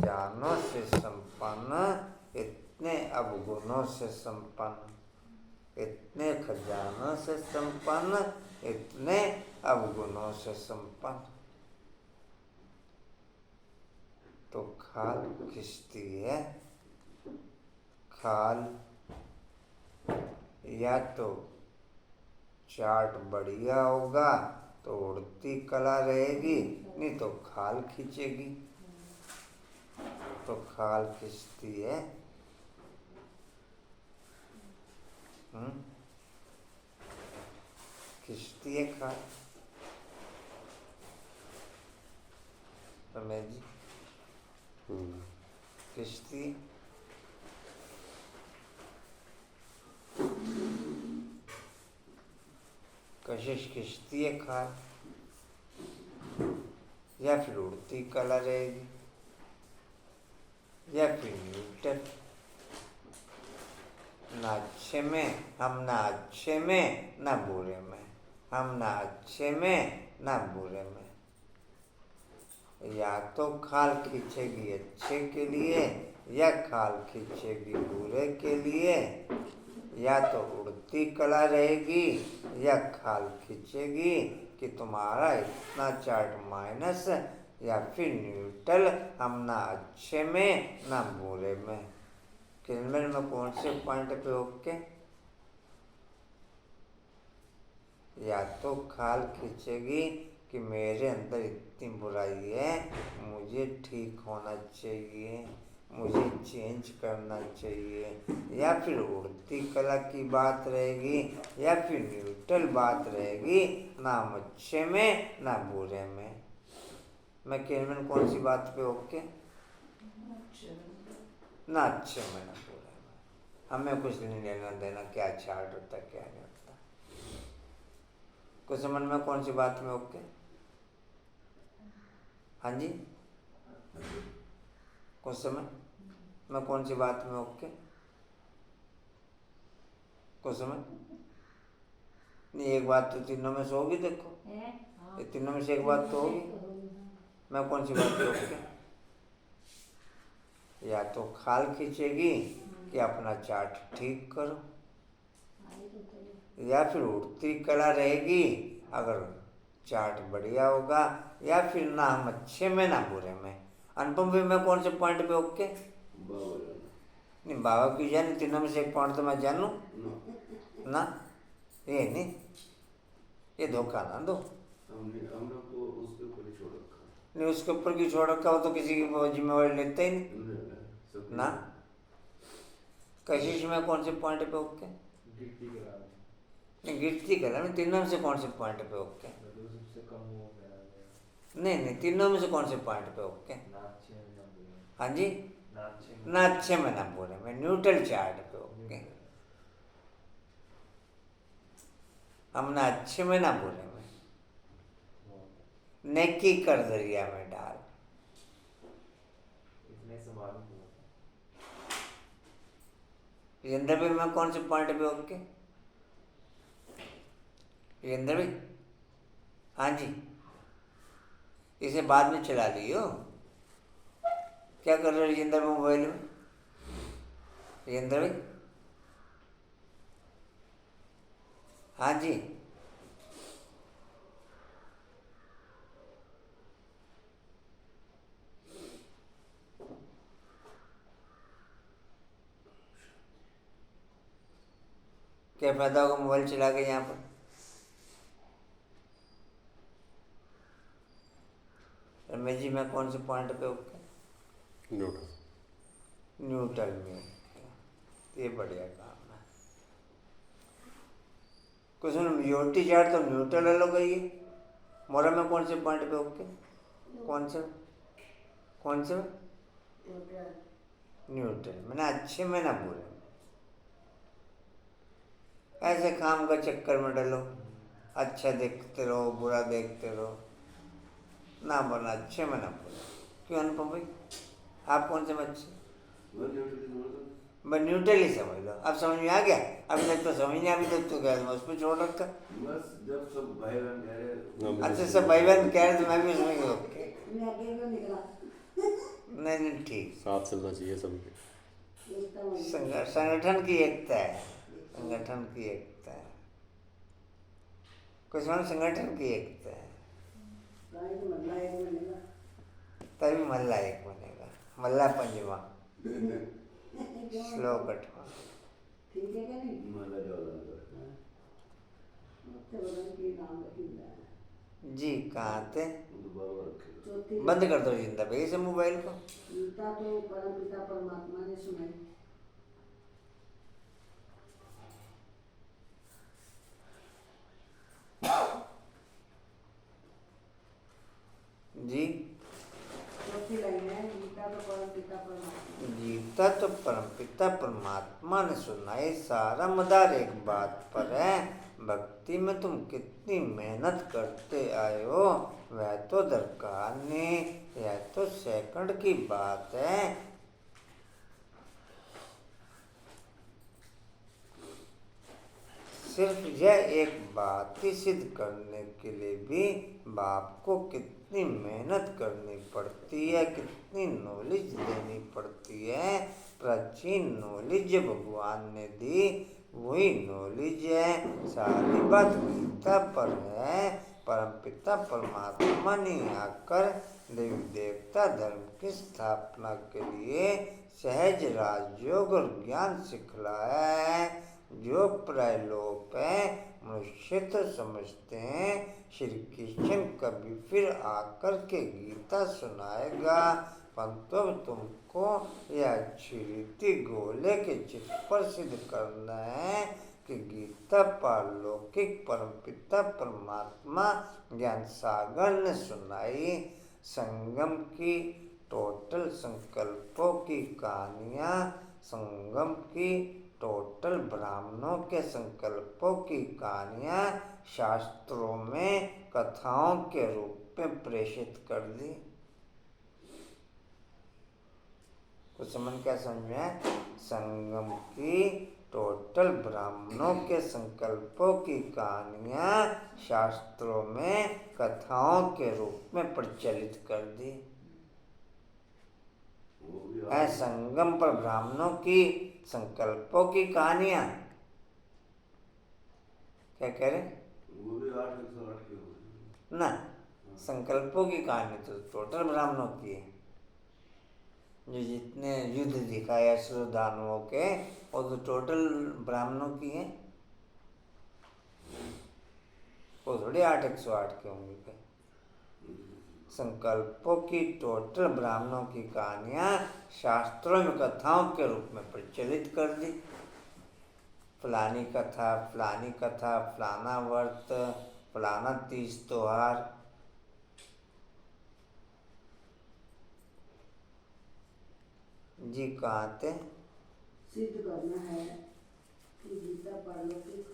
खजानों से संपन्न, इतने अवगुणों से संपन्न। इतने खजानों से संपन्न, इतने अवगुणों से संपन्न। तो खाल खिंचती है। खाल या तो चाट बढ़िया होगा तो उड़ती कला रहेगी, नहीं तो खाल खींचेगी। तो खाल खींचती है। खींचती है खाल। रमेश जी खींचती है। कशिश खींचती है खाल, या फिर उड़ती कला रहेगी, या फिर न्यूटन। ना अच्छे में, हम ना अच्छे में ना बुरे में, हम ना अच्छे में ना बुरे में। या तो खाल खींचेगी अच्छे के लिए, या खाल खींचेगी बुरे के लिए। या तो उड़ती कला रहेगी, या खाल खींचेगी कि तुम्हारा इतना चार्ट माइनस, या फिर न्यूट्रल, हम ना अच्छे में ना बुरे में। किनमें में कौन से पॉइंट पे ओके? या तो खाल खींचेगी कि मेरे अंदर इतनी बुराई है, मुझे ठीक होना चाहिए, मुझे चेंज करना चाहिए। या फिर उड़ती कला की बात रहेगी, या फिर न्यूट्रल बात रहेगी, ना हम अच्छे में ना बुरे में। मैं केवल कौन सी बात पे ओके? ना अच्छे में ना बुरे में। हमें कुछ नहीं लेना देना क्या चार्ट होता क्या नहीं होता। कुछ समझ में कौन सी बात में ओके? हाँ जी, कुछ समय मैं कौन सी बात में ओके? कुछ समय नहीं, एक बात तो तीनों में से होगी। देखो ये तीनों में से एक बात तो होगी। मैं कौन सी बात पे ओके? या तो खाल खींचेगी कि अपना चार्ट ठीक करो, या फिर उड़ती कला रहेगी अगर चार्ट बढ़िया होगा, या फिर ना हम अच्छे में ना बुरे में। अनुपम भी मैं कौन से पॉइंट पे ओके? नहीं, बाबा की जान तीनों में से एक पॉइंट तो मैं जानू ना। ये नहीं, ये धोखा ना दो। नहीं, उसके ऊपर क्यों छोड़ रखा? हो तो किसी की जिम्मेवारी लेते ही नहीं ना। कशिश में कौन से पॉइंट पे ओके? नहीं, गिरती कला में तीनों में से कौन से पॉइंट पे ओके? नहीं नहीं, तीनों में से कौन से पॉइंट पे ओके? हाँ जी, ना अच्छे में ना बुरे में, न्यूट्रल चार्ट पे ओके। हम ना अच्छे में ना बुरे में, नेकी कर दरिया में डाल। जिंदर भी मैं कौन से पॉइंट पे ओके? जिंदर भी हाँ जी, इसे बाद में चला लियो। क्या कर रहे हो जिंदर मोबाइल में? जिंदर भी हाँ जी, क्या फायदा होगा मोबाइल चला के यहाँ पर? रमेश जी मैं कौन से पॉइंट पे ओके? न्यूट्रल में। ये बढ़िया काम है। कुछ मेजोरिटी चार्ट तो न्यूट्रल अलग है। ये मोरा में कौन से पॉइंट पे ओके? कौन से न्यूट्रल में, ना अच्छे में ना बुरे में। ऐसे काम का चक्कर में डलो, अच्छा देखते रहो बुरा देखते रहो, ना बना अच्छे में ना बुरे। क्यों अनुपम भाई, आप कौन से अच्छे? बस न्यूट्रल ही समझ लो। अब समझ में आ गया? अभी तक तो समझ नहीं, अभी तक तो क्या उस पर छोड़ रखा। बस जब सब भाई बहन कह रहे, अच्छा सब भाई बहन कह रहे तो मैं भी उसमें ओके। नहीं नहीं ठीक। साथ चलना चाहिए सबके। संगठन की एकता है, संगठन की एकता है, कुछ मतलब संगठन की एकता है, तभी मल्ला एक बनेगा। मल्ला पंजवा, श्लोक 8वां। मला जाओ जी कहाँ थे? बाबा के बंद कर दो जिंदा भाई से मोबाइल को। गीता तो परम पिता परमात्मा ने सुनाई। जी चौथी लाइन है, गीता तो परम पिता परमात्मा। गीता तो परमपिता परमात्मा ने सुनाई। सारा मदार एक बात पर है, भक्ति में तुम कितनी मेहनत करते आए हो वह तो दरकार नहीं, यह तो सेकंड की बात है। सिर्फ यह एक बात ही सिद्ध करने के लिए भी बाप को कितनी मेहनत करनी पड़ती है, कितनी नॉलेज देनी पड़ती है। प्राचीन नॉलेज जो भगवान ने दी वही नॉलेज है। सारी बात गीता पर है। परमपिता परमात्मा ने आकर देवी देवता धर्म की स्थापना के लिए सहज राजयोग और ज्ञान सिखलाया है। जो प्रायलोप है मनुष्य तो समझते हैं श्री कृष्ण कभी फिर आकर के गीता सुनाएगा, परंतु अब तुमको यह अच्छी रीति गोले के चित्त पर सिद्ध करना है कि गीता पारलौकिक परमपिता परमात्मा ज्ञान सागर ने सुनाई। संगम की टोटल संकल्पों की कहानियाँ, संगम की टोटल ब्राह्मणों के संकल्पों की कहानियाँ शास्त्रों में कथाओं के रूप में प्रेषित कर दी। कुछ समझ क्या समझ में? संगम की टोटल ब्राह्मणों के संकल्पों की कहानियाँ शास्त्रों में कथाओं के रूप में प्रचलित कर दी। है संगम पर ब्राह्मणों की संकल्पों की कहानियां। क्या कह रहे? वो भी 8 की हो ना, संकल्पों की कहानी तो टोटल ब्राह्मणों की है। जो जितने युद्ध दिखाए असुर दानवों के वो तो टोटल ब्राह्मणों की है। वो थोड़ी 8 के होंगे क्या? संकल्पों की टोटल ब्राह्मणों की कहानियाँ शास्त्रों में कथाओं के रूप में प्रचलित कर दी। फलानी कथा, फलाना व्रत, फलाना तीज त्योहार। जी कहाँ थे? सिद्ध करना है कि गीता पारलौकिक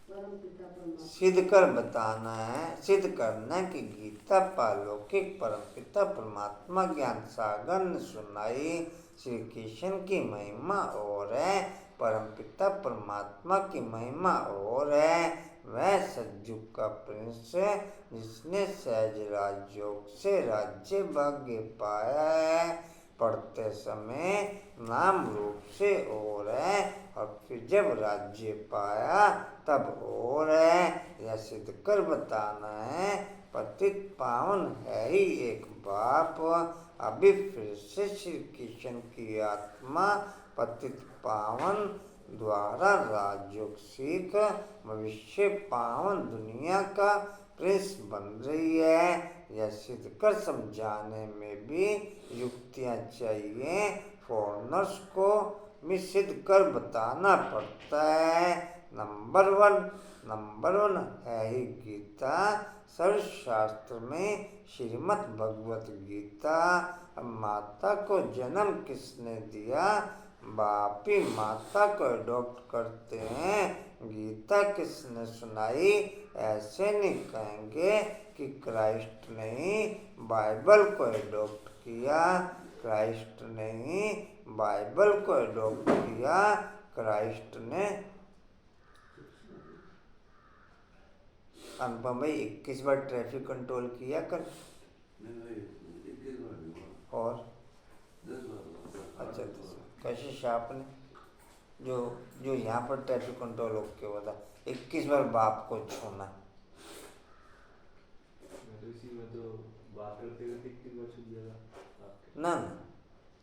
परम पिता परमात्मा। सिद्ध कर बताना है, सिद्ध करना है कि गीता पारलौकिक परमपिता परमात्मा ज्ञान सागर ने सुनाई। श्री कृष्ण की महिमा और है, परमपिता परमात्मा की महिमा और है। वह सतयुग का प्रिंस है जिसने सहज राजयोग से राज्य भाग्य पाया है। पढ़ते समय नाम रूप से और है और फिर जब राज्य पाया तब और है। यह सिद्ध कर बताना है पतित पावन है ही एक बाप। अभी फिर से श्री कृष्ण की आत्मा पतित पावन द्वारा राजयोग सीख भविष्य पावन दुनिया का प्रिंस बन रही है। यह सिद्ध कर समझाने में भी युक्तियाँ चाहिए। फॉरनर्स को भी सिद्ध कर बताना पड़ता है। नंबर वन है ही गीता। सर्वशास्त्र में श्रीमद् भगवत गीता। अब माता को जन्म किसने दिया? बाप ही माता को अडॉप्ट करते हैं। गीता किसने सुनाई? ऐसे नहीं कहेंगे कि क्राइस्ट ने ही बाइबल को अडॉप्ट किया। क्राइस्ट ने ही बाइबल को अडॉप्ट किया। क्राइस्ट ने अनुपम भाई 21 बार ट्रैफिक कंट्रोल किया कर। नहीं 21 बार नहीं हुआ। और कैसे शाप ने जो जो यहाँ पर टैटू कंट्रोल ओके हुआ था 21 बार बाप को छूना। इसी में तो बात करते करते कितनी बार छूट जाएगा आपके? ना ना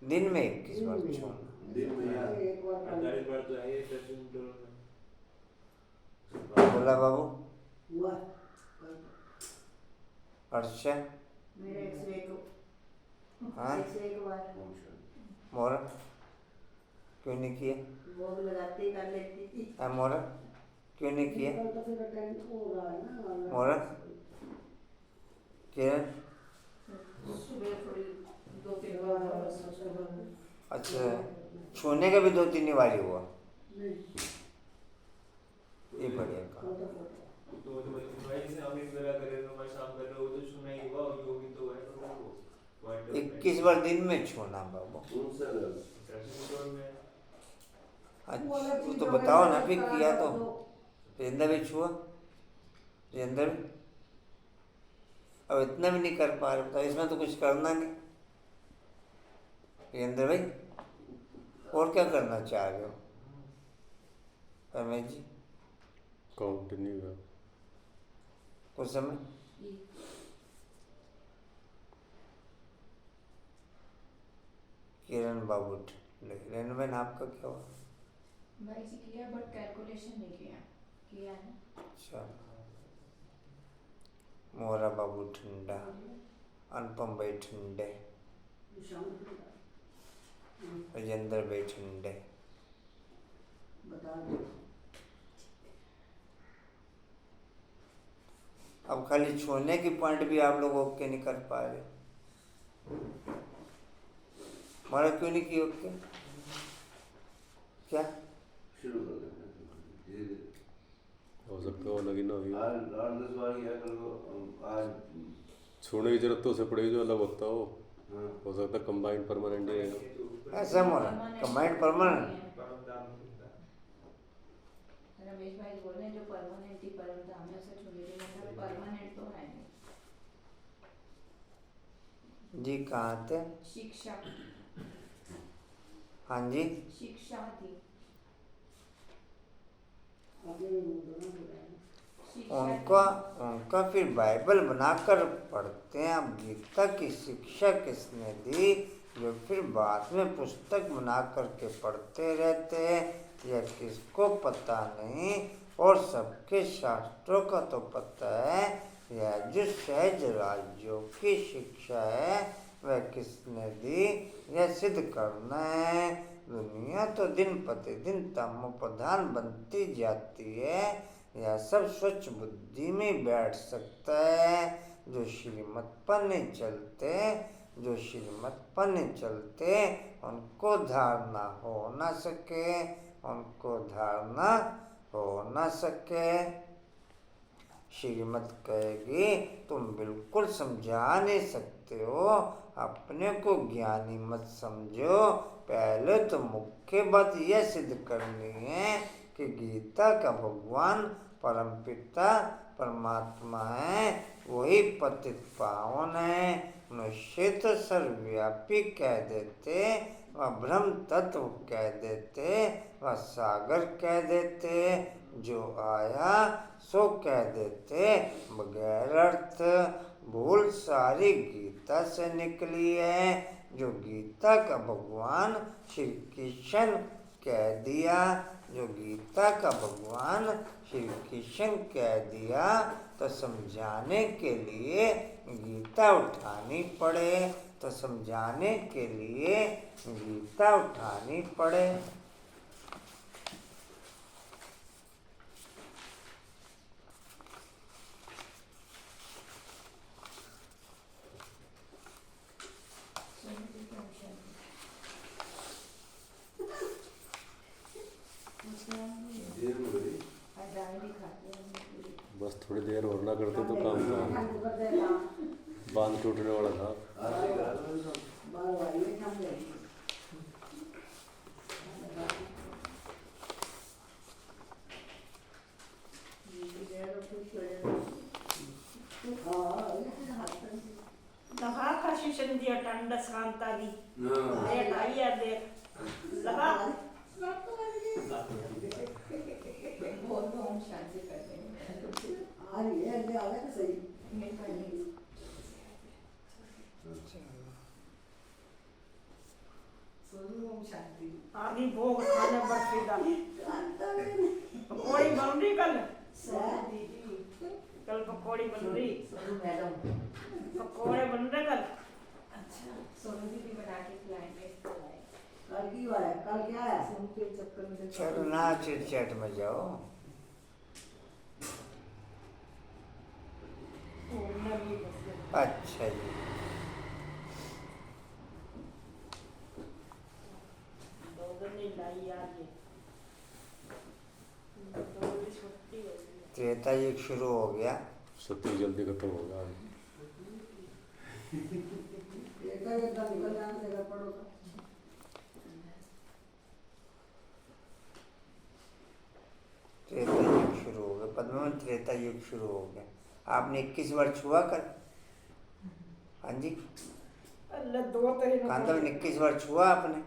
दिन में 21 बार छूना। दिन में यार एक बार 48 बार तो है ये टैटू कंट्रोल में। बोला बाबू हुआ अर्षा मेरे एक्सरे को हाँ एक्सरे के बाद मोरा क्यों नहीं किया? भोग लगाते ही कर लेती थी। मोरा क्यों नहीं किया? तो फिर अटेंड हो रहा है ना मोरा किरण सुबह थोड़ी 2-3 बार अच्छा छूने का भी 2-3 बार ही हुआ। नहीं ये बढ़िया काम। तो भाई जैसे हम इस तरह कर रहे हो मैं शाम कर रहे हो तो सुना ही हुआ योगी तो है तो वो 21 बार दिन में छूना बाबू। उनसे अलग टैटू कंट्रोल में अच्छा तो बताओ ना फिर किया तो रिंदा भी छुआ रिंदा भी अब इतना भी नहीं कर पा रहे बताओ इसमें तो कुछ करना नहीं रिंदा भाई और क्या करना चाह रहे हो रमेश जी? कंटिन्यू है कुछ समय किरण बाबू रेन बहन आपका क्या हुआ? भाई जी किया बट कैलकुलेशन नहीं किया है। अच्छा मोरा बाबू ठंडा अनुपम भाई ठंडे राजेंद्र भाई ठंडे। बता दो अब खाली छोड़ने की पॉइंट भी आप लोग ओके नहीं कर पा रहे। हमारा क्यों नहीं की ओके? क्या शुरू कर देते हैं धीरे हो सकता है वो लगी ना हुई आज 8-10 बार किया कल को आज छोड़ने की जरूरत तो उसे पड़ेगी जो अलग होता हो। हाँ हो सकता है कंबाइंड परमानेंट ही रहेगा। ऐसा मोरा कमांड परमानेंट रमेश भाई बोल रहे हैं जो परमानेंट ही परम धाम में से छूने के मतलब परमानेंट तो है नहीं। जी कहाँ थे? शिक्षा हाँ जी शिक्षा थी उनका उनका फिर बाइबल बनाकर पढ़ते हैं। अब गीता की शिक्षा किसने दी जो फिर बाद में पुस्तक बना करके पढ़ते रहते हैं यह किसको पता नहीं। और सबके शास्त्रों का तो पता है यह जो सहज राज्यों की शिक्षा है वह किसने दी यह सिद्ध करना है। दुनिया तो दिन प्रतिदिन तमोप्रधान बनती जाती है यह सब स्वच्छ बुद्धि में बैठ सकता है। जो श्रीमत पर नहीं चलते उनको धारणा हो ना सके श्रीमत कहेगी तुम बिल्कुल समझा नहीं सकते हो अपने को ज्ञानी मत समझो। पहले तो मुख्य बात यह सिद्ध करनी है कि गीता का भगवान परमपिता परमात्मा है वही पतित पावन है। मनुष्य तो सर्वव्यापी कह देते वह ब्रह्म तत्व कह देते वह सागर कह देते जो आया सो कह देते बगैर अर्थ भूल सारी गीता से निकली है। जो गीता का भगवान श्री कृष्ण कह दिया तो समझाने के लिए गीता उठानी पड़े। देर हो गई बस थोड़ी देर और ना करते तो काम था बांध टूटने वाला था। आज ही करा था सब शिक्षण दिया ठंड शांता दी हाँ ये ढाई यार दे लगा आगे भोग खाने बर्फी का पकौड़ी बन रही कल कल पकौड़ी बन रही पकौड़े बन रहे कल सोनू दीदी बना के खिलाएंगे कल की हुआ है, कल क्या है? सोनू के चक्कर में चलो ना चिट में जाओ। अच्छा जी, दो दिन नहीं लाई यार ये दो दिन छुट्टी हो गई त्रेता युग शुरू हो गया। सत्य जल्दी खत्म होगा आज। एक निकल जाने देगा पड़ो का। त्रेता युग शुरू हो गया, पद्मवन त्रेता युग शुरू हो गया। आपने 21 वर्ष हुआ कल? हाँ जी, अल्लाह दो तेरे कांतवन 21 वर्ष हुआ आपने?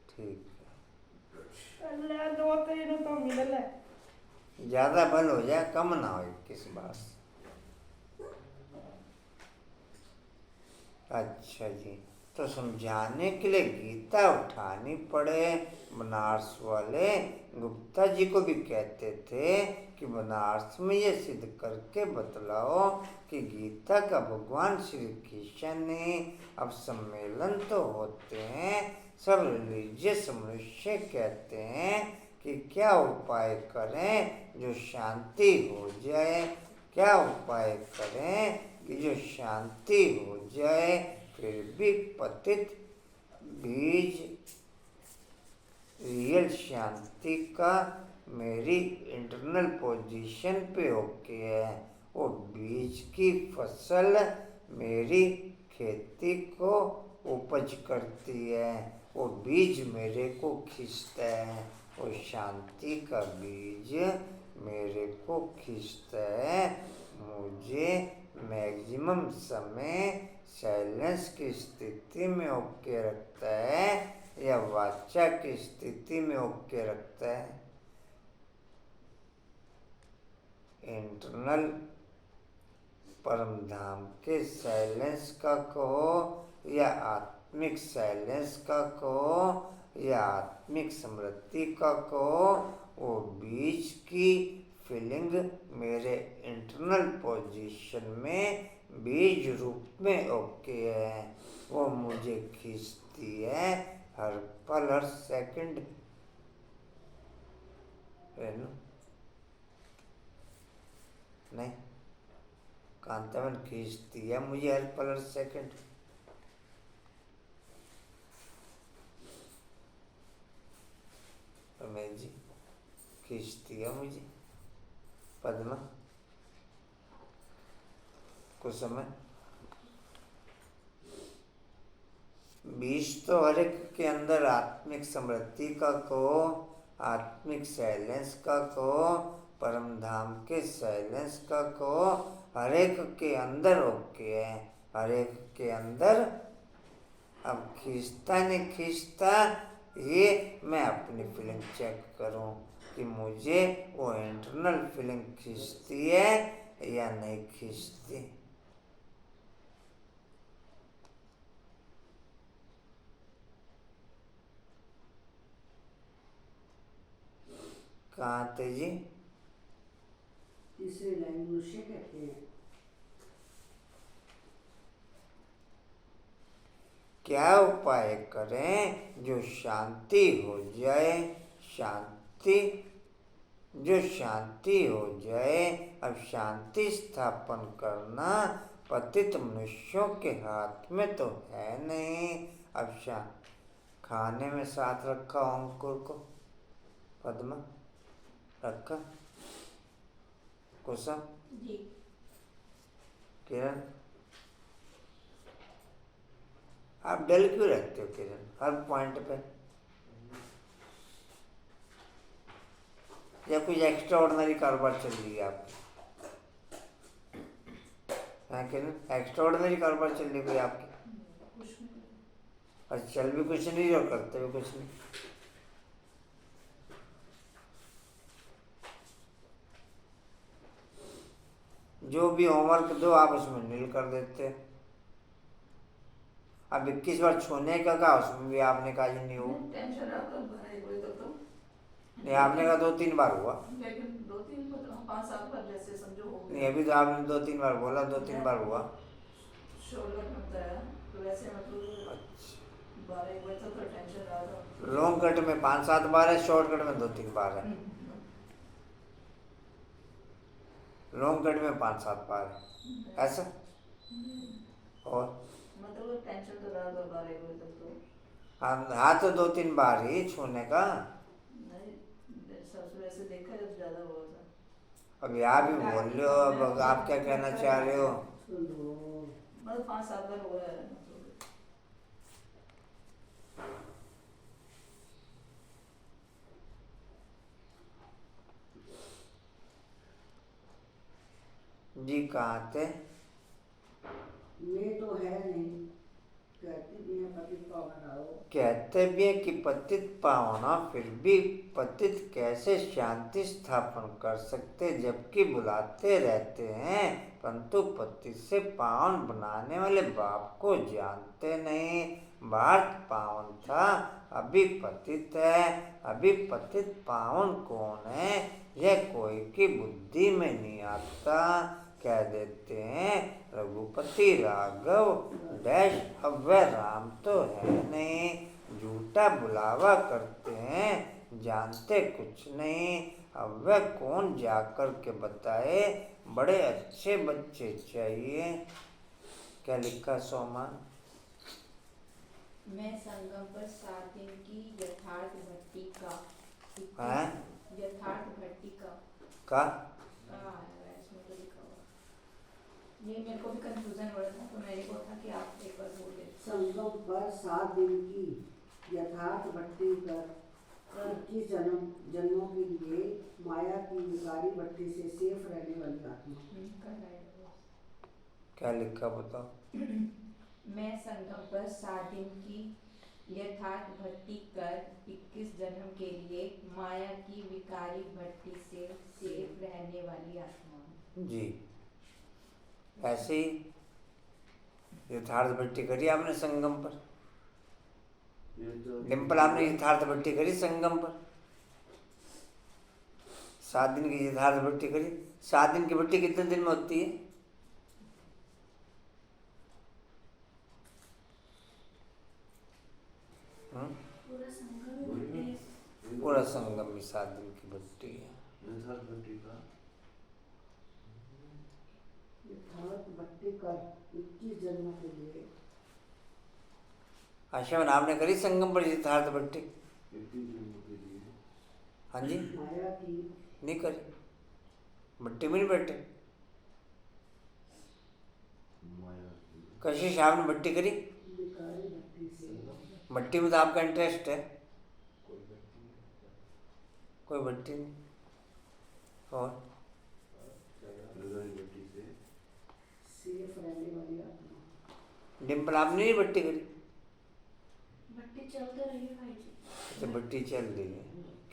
ठीक अल्लाह दो तेरे तो मिलल है है, ज्यादा बल हो जाए, कम ना हो 21 बार। अच्छा जी, तो समझाने के लिए गीता उठानी पड़े। बनारस वाले गुप्ता जी को भी कहते थे कि बनारस में ये सिद्ध करके बतलाओ कि गीता का भगवान श्री कृष्ण ने, अब सम्मेलन तो होते हैं, सब रिलीजियस मनुष्य कहते हैं कि क्या उपाय करें जो शांति हो जाए, क्या उपाय करें कि जो शांति हो जाए। फिर भी पतित बीज रियल शांति का मेरी इंटरनल पोजीशन पे ओके है। वो बीज की फसल मेरी खेती को उपज करती है, वो बीज मेरे को खींचता है, वो शांति का बीज मेरे को खींचता है। मुझे मैक्सिमम समय साइलेंस की स्थिति में ओके रखता है या वाचा की स्थिति में ओके रखता है। इंटरनल परम धाम के साइलेंस का कहो या आत्मिक साइलेंस का कहो या आत्मिक स्मृति का कहो, वो बीज की फीलिंग मेरे इंटरनल पोजीशन में बीज रूप में ओके है। वो मुझे खींचती है हर पल हर सेकंड। रेनू नहीं, कांतावन खींचती है मुझे हर पल हर सेकंड। रमेश जी खींचती है मुझे। पद्मा कुछ समय बीज तो हर एक के अंदर आत्मिक समृद्धि का कहो, आत्मिक साइलेंस का कहो, परम धाम के साइलेंस का कहो, हर एक के अंदर ओके है, हर एक के अंदर। अब खींचता नहीं खींचता ये मैं अपनी फीलिंग चेक करूं कि मुझे वो इंटरनल फीलिंग खींचती है या नहीं खींचती। कहाँ थे जी? तीसरी लाइन मनुष्य कहते हैं। क्या उपाय करें जो शांति हो जाए, शांति जो शांति हो जाए। अब शांति स्थापन करना पतित मनुष्यों के हाथ में तो है नहीं। अब खाने में साथ रखा अंकुर को, पद्मा रखा, कुसुम जी किरण, आप डल क्यों रहते हो किरण हर पॉइंट पे? या कुछ एक्स्ट्रा ऑर्डिनरी कारोबार चल रही है आपकी? हाँ किरण, एक्स्ट्रा ऑर्डिनरी कारोबार चल रही है आपकी? और चल भी कुछ नहीं और करते भी कुछ नहीं। जो भी होमवर्क दो आप उसमें नील कर देते। अब 21 बार छूने का कहा, उसमें भी आपने कहा ये नहीं हुआ। टेंशन आपका भरा एक बजे तक तो नहीं, आपने कहा 2-3 बार हुआ। लेकिन 2-3 5-7 बार जैसे समझो हो नहीं, गया। अभी तो आपने 2-3 बार बोला, 2-3 बार हुआ। शोल्डर में बताया तो वैसे मतलब अच्छा, 12-1 बजे तक तो टेंशन रहा था। लॉन्ग कट में 5-7 बार है, शॉर्ट कट में 2-3 बार है। लॉन्ग कट में 5-7 बार है, ऐसा। और मतलब टेंशन तो रहा था 12-1 बजे तक तो। हाँ तो 2-3 बार ही छूने का। नहीं, सबसे वैसे देखा जब ज़्यादा हुआ था। अब आप भी बोल रहे हो, अब आप क्या कहना चाह रहे हो? मतलब 5-7 बार हुआ है मतलब। जी कहाँ थे? ये तो है नहीं, कहती भी है पतित पावन आओ। कहते भी हैं कि पतित पावना, फिर भी पतित कैसे शांति स्थापन कर सकते, जबकि बुलाते रहते हैं, परंतु पतित से पावन बनाने वाले बाप को जानते नहीं। भारत पावन था, अभी पतित है। अभी पतित पावन कौन है, यह कोई की बुद्धि में नहीं आता। कह देते हैं रघुपति राघव डैश, अब वह राम तो है नहीं। झूठा बुलावा करते हैं, जानते कुछ नहीं। अब वह कौन जाकर के बताए, बड़े अच्छे बच्चे चाहिए। क्या लिखा सोमान? मैं संगम पर 7 दिन की यथार्थ भट्टी का हैं? यथार्थ भट्टी का का इसमें तो लिखा हुआ। ये मेरे को भी कंफ्यूजन हो रहा था तो मेरे को था कि आप एक बार बोल दें। संगम पर 7 दिन की यथार्थ भट्टी कर 21 जन्मों के लिए माया की विकारी भट्टी से सेफ रहने वाली आत्मा। क्या लिखा बताओ? मैं संगम पर 7 दिन की यथार्थ भट्टी कर 21 जन्म के लिए माया की विकारी भट्टी से सेफ रहने वाली आत्मा। जी, ऐसे ही यथार्थ भट्टी करी आपने संगम पर। ये तो डिम्पल, आपने यथार्थ भट्टी करी संगम पर। 7 दिन की यथार्थ भट्टी करी। 7 दिन की भट्टी कितने दिन में होती है? पूरा संगम में 7 दिन की भट्टी है। यथार्थ भट्टी का यथार्थ भट्टी कर 21 जन्मों के लिए। आशा आपने करी संगम पर यथार्थ भट्टी? 21 जन्मों के लिए हाँ जी, माया की नहीं करी, भट्टी में नहीं बैठे। माया कशिश, आपने भट्टी करी? विकारी भट्टी से। भट्टी में तो आपका इंटरेस्ट है। कोई भट्टी नहीं। और विकारी भट्टी से सेफ रहने वाली आत्मा। डिम्पल, आपने नहीं भट्टी करी? भट्टी चलते रही है भाई जी। अच्छा, भट्टी चल रही है।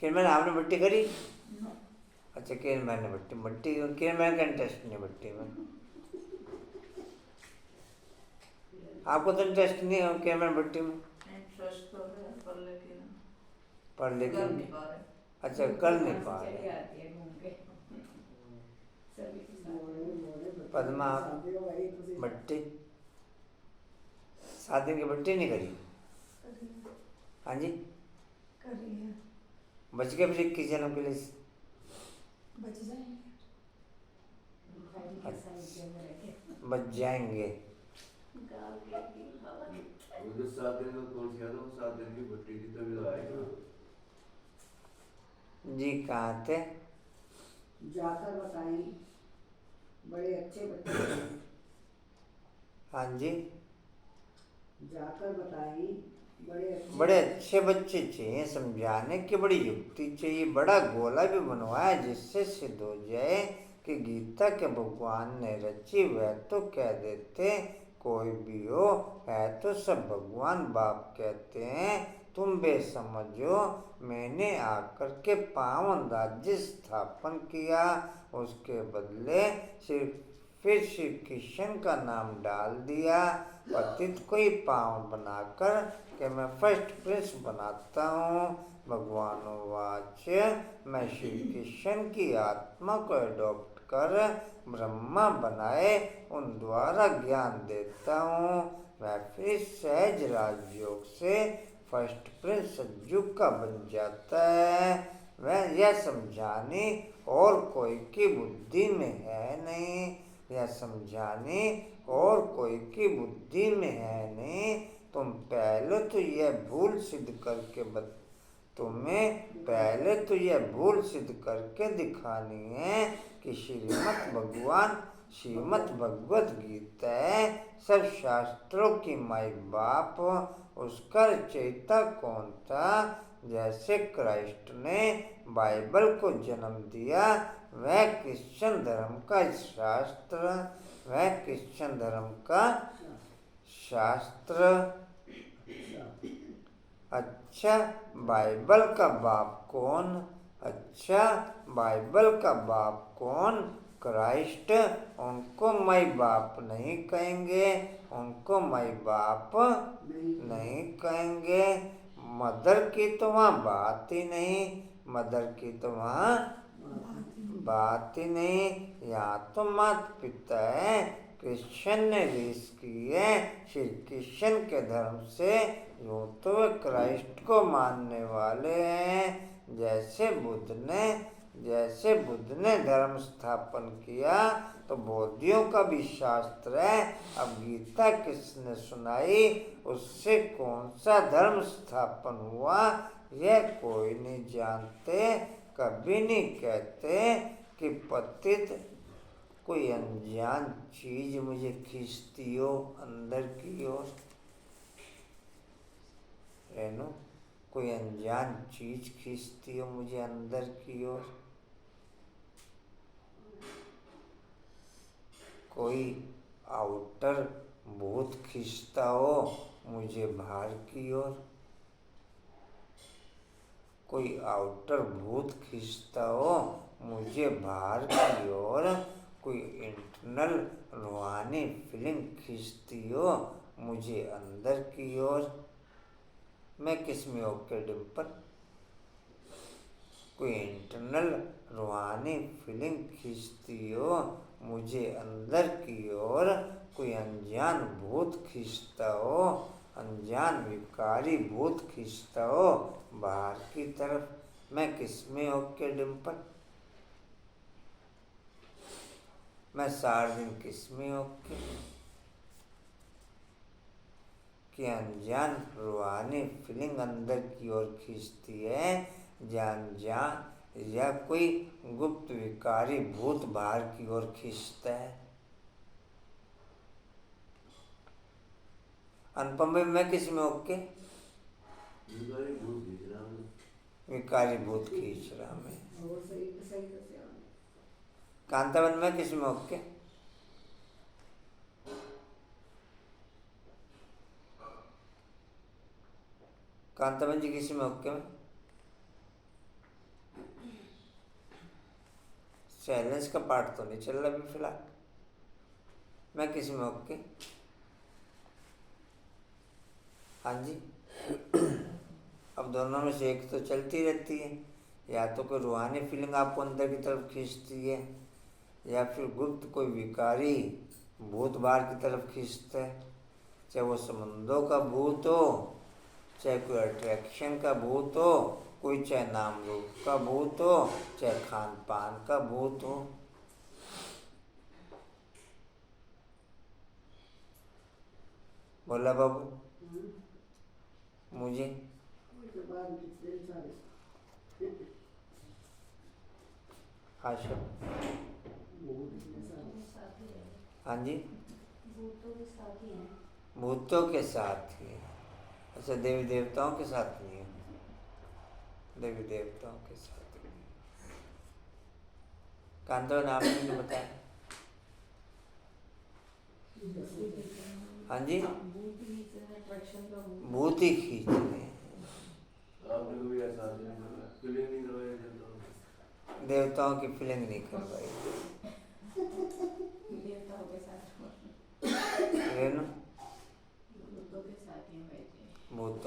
किरण, आपने भट्टी करी? अच्छा, किरण मैंने भट्टी किरण मैंने का इंटरेस्ट नहीं भट्टी में। आपको तो इंटरेस्ट नहीं है किरण मैंने भट्टी में? इंटरेस्ट तो है पर लेकिन पर कर लेकिन नहीं पा रहे। अच्छा, कर नहीं पा चली रहे। आती है घूम के सभी के साथ। पद्मा, आप भट्टी 7 दिन की भट्टी नहीं करी? हाँ जी, करी है। बच गए फिर 21 जन्म के लिए? बच जाएंगे। बच जाएंगे। वो जो 7 दिन का कोर्स किया था वो 7 दिन की भट्टी थी, तभी तो आएगा। जी कहाँ थे? जाकर बताई बड़े अच्छे बच्चे। हाँ जी, जाकर बताई बड़े अच्छे बच्चे चाहिए, समझाने की बड़ी युक्ति चाहिए, बड़ा गोला भी बनवाया जिससे सिद्ध हो जाए कि गीता के भगवान ने रची। वह तो कह देते कोई भी हो, है तो सब भगवान बाप कहते हैं। तुम बेसमझो, मैंने आकर के पावन राज्य स्थापन किया, उसके बदले सिर्फ फिर श्री कृष्ण का नाम डाल दिया, पतित को ही पावन बनाकर कि मैं फर्स्ट प्रिंस बनाता हूँ। भगवान वाच, मैं श्री कृष्ण की आत्मा को अडॉप्ट कर ब्रह्मा बनाए उन द्वारा ज्ञान देता हूँ। मैं फिर सहज राजयोग से फर्स्ट प्रिंस सज्जुग का बन जाता है। वह यह समझाने और कोई की बुद्धि में है नहीं, यह समझाने और कोई की बुद्धि में है नहीं। तुम पहले तो यह भूल सिद्ध करके तुम्हें पहले तो यह भूल सिद्ध करके दिखानी है कि श्रीमद् भगवत गीता है सब शास्त्रों की माई बाप। उसका रचयिता कौन था? जैसे क्राइस्ट ने बाइबल को जन्म दिया, वह क्रिश्चियन धर्म का शास्त्र, वह क्रिश्चियन धर्म का शास्त्र। अच्छा, बाइबल का बाप कौन? अच्छा, बाइबल का बाप कौन? क्राइस्ट। उनको माई बाप नहीं कहेंगे, उनको माई बाप नहीं कहेंगे। मदर की तो वहाँ बात ही नहीं, मदर की तो वहाँ बात ही नहीं। यहाँ तो माता पिता है। क्रिश्चियन ने रीस की है श्री कृष्ण के धर्म से, यूँ तो वे क्राइस्ट को मानने वाले हैं। जैसे बुद्ध ने धर्म स्थापन किया तो बौद्धियों का भी शास्त्र है। अब गीता किसने सुनाई, उससे कौन सा धर्म स्थापन हुआ यह कोई नहीं जानते। कभी नहीं कहते कि पतित कोई अनजान चीज मुझे खींचती हो अंदर की ओर। रेनू, कोई अनजान चीज खींचती हो मुझे अंदर की ओर। कोई आउटर भूत खींचता हो मुझे बाहर की ओर। कोई आउटर भूत खींचता हो मुझे बाहर की ओर। कोई इंटरनल रूहानी फीलिंग खींचती हो मुझे अंदर की ओर। मैं किस में ओके डिम्पल? कोई इंटरनल रूहानी फीलिंग खींचती हो मुझे अंदर की ओर। कोई अनजान भूत खींचता हो, अनजान विकारी भूत खींचता हो बाहर की तरफ। मैं किस में ओके डिम्पल? मैं सारा दिन किस में ओके? कि अनजान रूहानी फीलिंग अंदर की ओर खींचती है, जान या कोई गुप्त विकारी भूत बाहर की ओर खींचता है। अनुपम भाई, मैं किस में ओके? विकारी भूत खींच रहा मैं। कांतावन, मैं किस में ओके? कांतावन जी किसी में ओके में? चैलेंज का पार्ट तो नहीं चल रहा अभी फिलहाल। मैं किसी में ओके? हाँ जी। अब दोनों में से एक तो चलती रहती है, या तो कोई रूहानी फीलिंग आपको अंदर की तरफ खींचती है, या फिर गुप्त कोई विकारी भूत बाहर की तरफ खींचता है। चाहे वो संबंधों का भूत हो, चाहे कोई अट्रैक्शन का भूत हो, कोई चाहे नाम रूप का भूत हो, चाहे खान पान का भूत हो। बोला बाबू मुझे आशा। हाँ जी, भूतों के साथ ही। अच्छा, देवी देवताओं के साथ नहीं है? देवी देवताओं के साथ नहीं। कांतो ने आपने नहीं बताया? हाँ जी, भूत ही खींच रहे हैं। देवताओं की फीलिंग नहीं करवाई।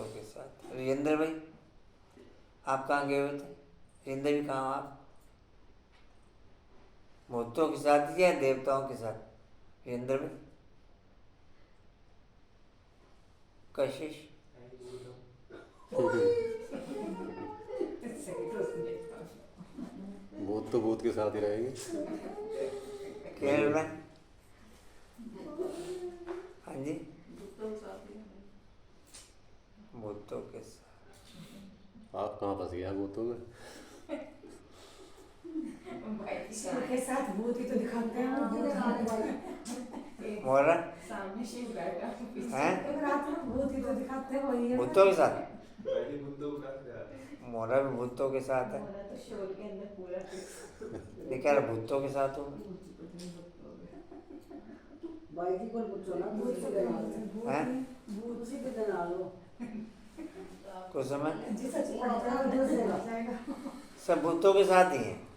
भूतों के साथ। राजेंद्र भाई आप कहाँ गए हुए थे? राजेंद्र भी कहाँ हो आप? भूतों के साथ या देवताओं के साथ? राजेंद्र भाई, कशिश, भूत तो भूत के साथ ही रहेंगे। केरल में, हाँ जी, भूतों के साथ। आप कहाँ फंस गया भूतों में? के साथ भूत ही तो दिखाते हैं। मोहरा सामने शिव बैठा हैं? रात में भूत ही तो दिखाते हैं, वही है। भूतों के साथ? पहले भूतों का क्या? मोहरा भी भूतों के साथ है। मोरा तो शोर के अंदर पूरा ये क्या रहा, भूतों के साथ हो? भाई जी को पूछो ना, भूत से बना लो। हैं? भूत से भी बना लो। कुछ समय जी सच में जाएगा। सब भूतों के साथ ही हैं।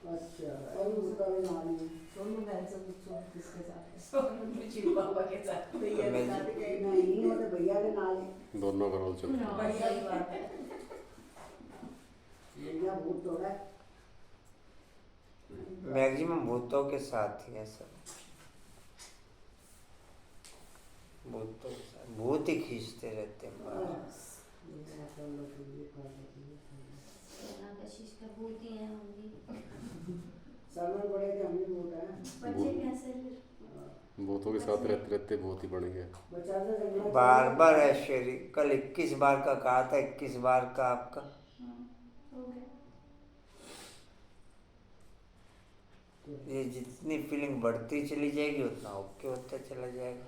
अच्छा, अभी भूतों में ना ली। सोनू बहन से पूछो किसके साथ है? सोनू ने शिव बाबा के साथ भैया के साथ गए। नहीं, वो तो भैया के नाले। दोनों का रोल चलता है। बढ़िया ही बात है। भैया भूत हो रहा है। मैक्सिमम भूतों के साथ ही है सब। भूतों के साथ, भूत ही खींचते रहते हैं बाहर। कशिश का भूत ही है, हम भी सामने बड़े थे, हम भी भूत हैं। बच्चे कैसे भूतों के साथ रहते रहते भूत ही बढ़ गया। बचा दो जंगल। बार बार ऐश्वर्य कल 21 बार का कहा था, 21 बार का आपका। हो गया। ये जितनी फीलिंग बढ़ती चली जाएगी उतना ओके होता चला जाएगा।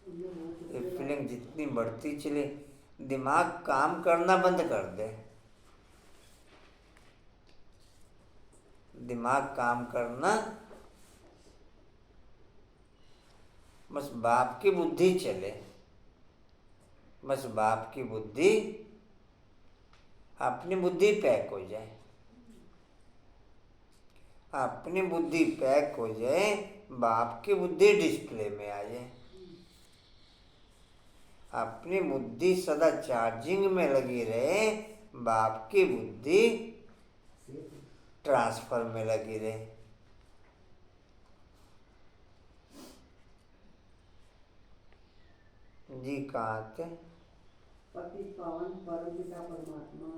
ये फीलिंग जितनी बढ़ती चले, दिमाग काम करना बंद कर दे। दिमाग काम करना, बस बाप की बुद्धि चले, बस बाप की बुद्धि, अपनी बुद्धि पैक हो जाए, अपनी बुद्धि पैक हो जाए, बाप की बुद्धि डिस्प्ले में आ जाए। अपनी बुद्धि सदा चार्जिंग में लगी रहे, बाप की बुद्धि ट्रांसफर में लगी रहे। जी कहाँ थे? पतित पावन परमपिता परमात्मा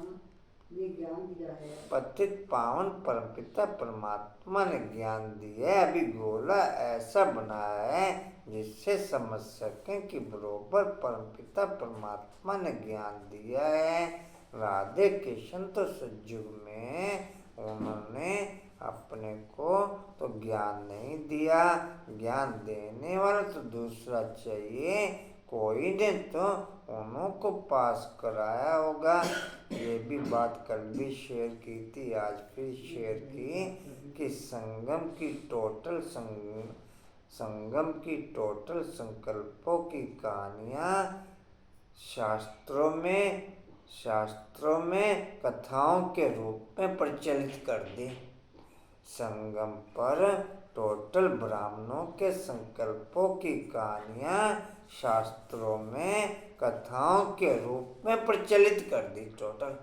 ने ज्ञान दिया है। पतित पावन परमपिता परमात्मा ने ज्ञान दिया है। अभी गोला ऐसा बनाया है जिससे समझ सकें कि बरोबर परमपिता परमात्मा ने ज्ञान दिया है। राधे कृष्ण तो सतयुग में उन्होंने अपने को तो ज्ञान नहीं दिया, ज्ञान देने वाला तो दूसरा चाहिए। कोई ने तो उन्हों को पास कराया होगा। ये भी बात कल भी शेयर की थी, आज फिर शेयर की कि संगम की टोटल संकल्पों की कहानियाँ शास्त्रों में कथाओं के रूप में प्रचलित कर दी। संगम पर टोटल ब्राह्मणों के संकल्पों की कहानियाँ शास्त्रों में कथाओं के रूप में प्रचलित कर दी। टोटल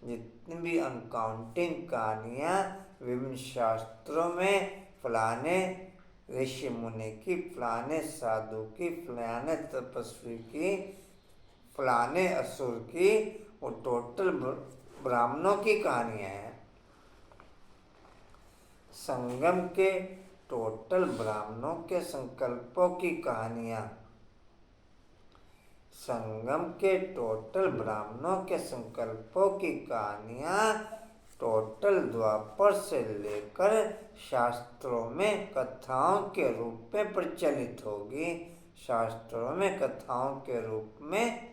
जितनी भी अनकाउंटिंग कहानियाँ विभिन्न शास्त्रों में, फलाने ऋषि मुनि की, फलाने साधु की, फलाने तपस्वी की, फलाने असुर की, वो टोटल ब्राह्मणों की कहानियाँ हैं। संगम के टोटल ब्राह्मणों के संकल्पों की कहानियाँ, संगम के टोटल ब्राह्मणों के संकल्पों की कहानियाँ टोटल द्वापर से लेकर शास्त्रों में कथाओं के रूप में प्रचलित होगी। शास्त्रों में कथाओं के रूप में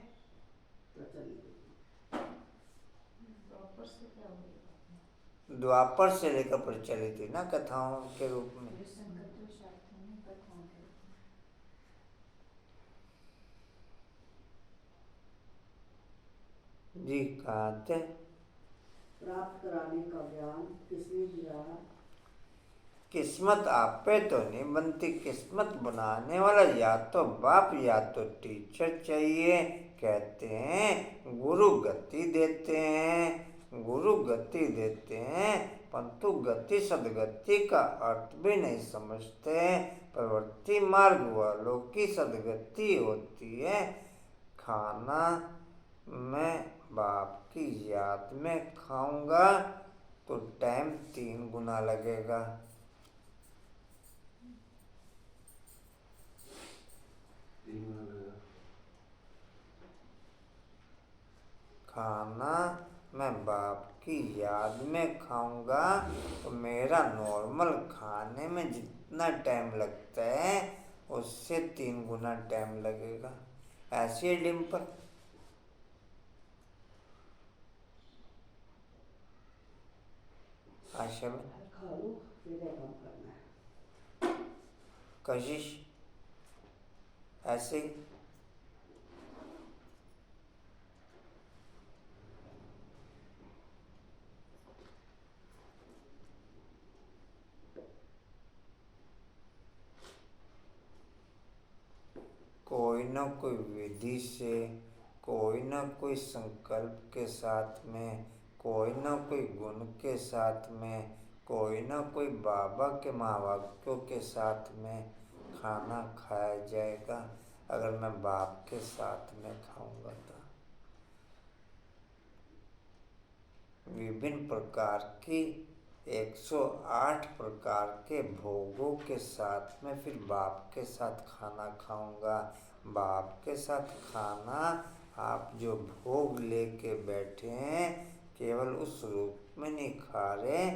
द्वापर से लेकर प्रचलित है ना, कथाओं के रूप में। जी कहाँ थे? प्राप्त कराने का ज्ञान किसने दिया? किस्मत आप पे तो नहीं बनती, किस्मत बनाने वाला या तो बाप या तो टीचर चाहिए। कहते हैं गुरु गति देते हैं, गुरु गति देते हैं, परंतु गति सदगति का अर्थ भी नहीं समझते। प्रवृत्ति मार्ग वालों की सदगति होती है। खाना मैं बाप की याद में खाऊंगा तो टाइम 3 गुना लगेगा। खाना मैं बाप की याद में खाऊंगा तो मेरा नॉर्मल खाने में जितना टाइम लगता है उससे 3 गुना टाइम लगेगा। ऐसी है डिम्पल। आशा में खा लो फिर काम करना है। कशिश ऐसे ही। कोई न कोई विधि से, कोई न कोई संकल्प के साथ में, कोई न कोई गुण के साथ में, कोई न कोई बाबा के महावाक्यों के साथ में खाना खाया जाएगा। अगर मैं बाप के साथ में खाऊंगा तो विभिन्न प्रकार की 108 प्रकार के भोगों के साथ में फिर बाप के साथ खाना खाऊंगा। बाप के साथ खाना आप जो भोग लेके बैठे हैं केवल उस रूप में नहीं खा रहे,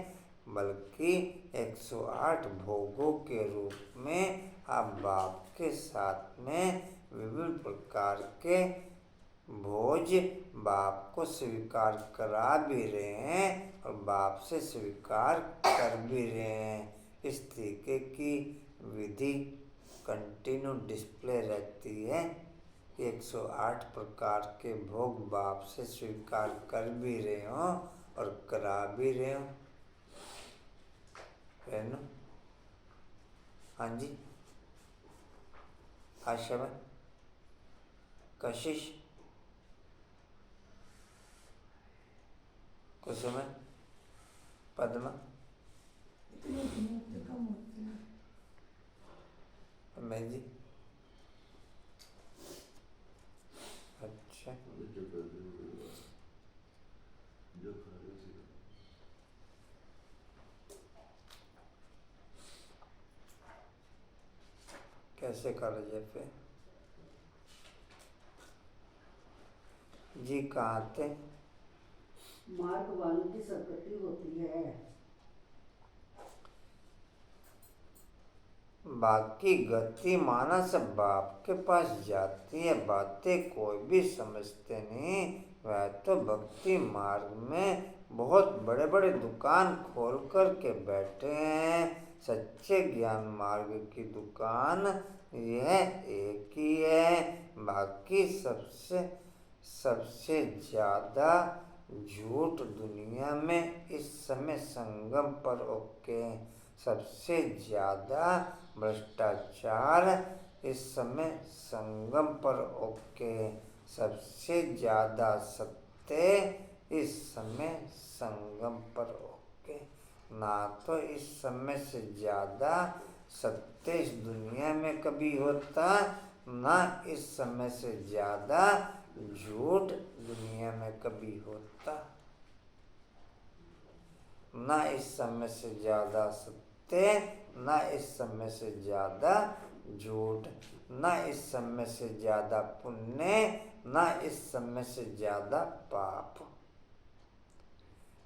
बल्कि 108 भोगों के रूप में आप बाप के साथ में विभिन्न प्रकार के भोज बाप को स्वीकार करा भी रहे हैं और बाप से स्वीकार कर भी रहे हैं। इस तरीके की विधि कंटिन्यू डिस्प्ले रहती है। 108 प्रकार के भोग बाप से स्वीकार कर भी रहे हो और करा भी रहे हो। है ना? हाँ जी आशा में कशिश कुसुम पद्मा मैं जी अच्छा कैसे कर रही पे जी कहाँ थे? मार्ग वालों की सदगति होती है। बाकी गति मानस बाप के पास जाती है, बातें कोई भी समझते नहीं। वह तो भक्ति मार्ग में बहुत बड़े बड़े दुकान खोल कर के बैठे हैं। सच्चे ज्ञान मार्ग की दुकान यह एक ही है। बाकी सबसे ज़्यादा झूठ दुनिया में इस समय संगम पर ओके। सबसे ज़्यादा भ्रष्टाचार इस समय संगम पर ओके। सबसे ज़्यादा सत्य इस समय संगम पर ओके। ना तो इस समय से ज़्यादा सत्य इस दुनिया में कभी होता, ना इस समय से ज़्यादा झूठ दुनिया में कभी होता। ना इस समय से ज़्यादा सत्य, ना इस समय से ज़्यादा झूठ, ना इस समय से ज़्यादा पुण्य, ना इस समय से ज़्यादा पाप।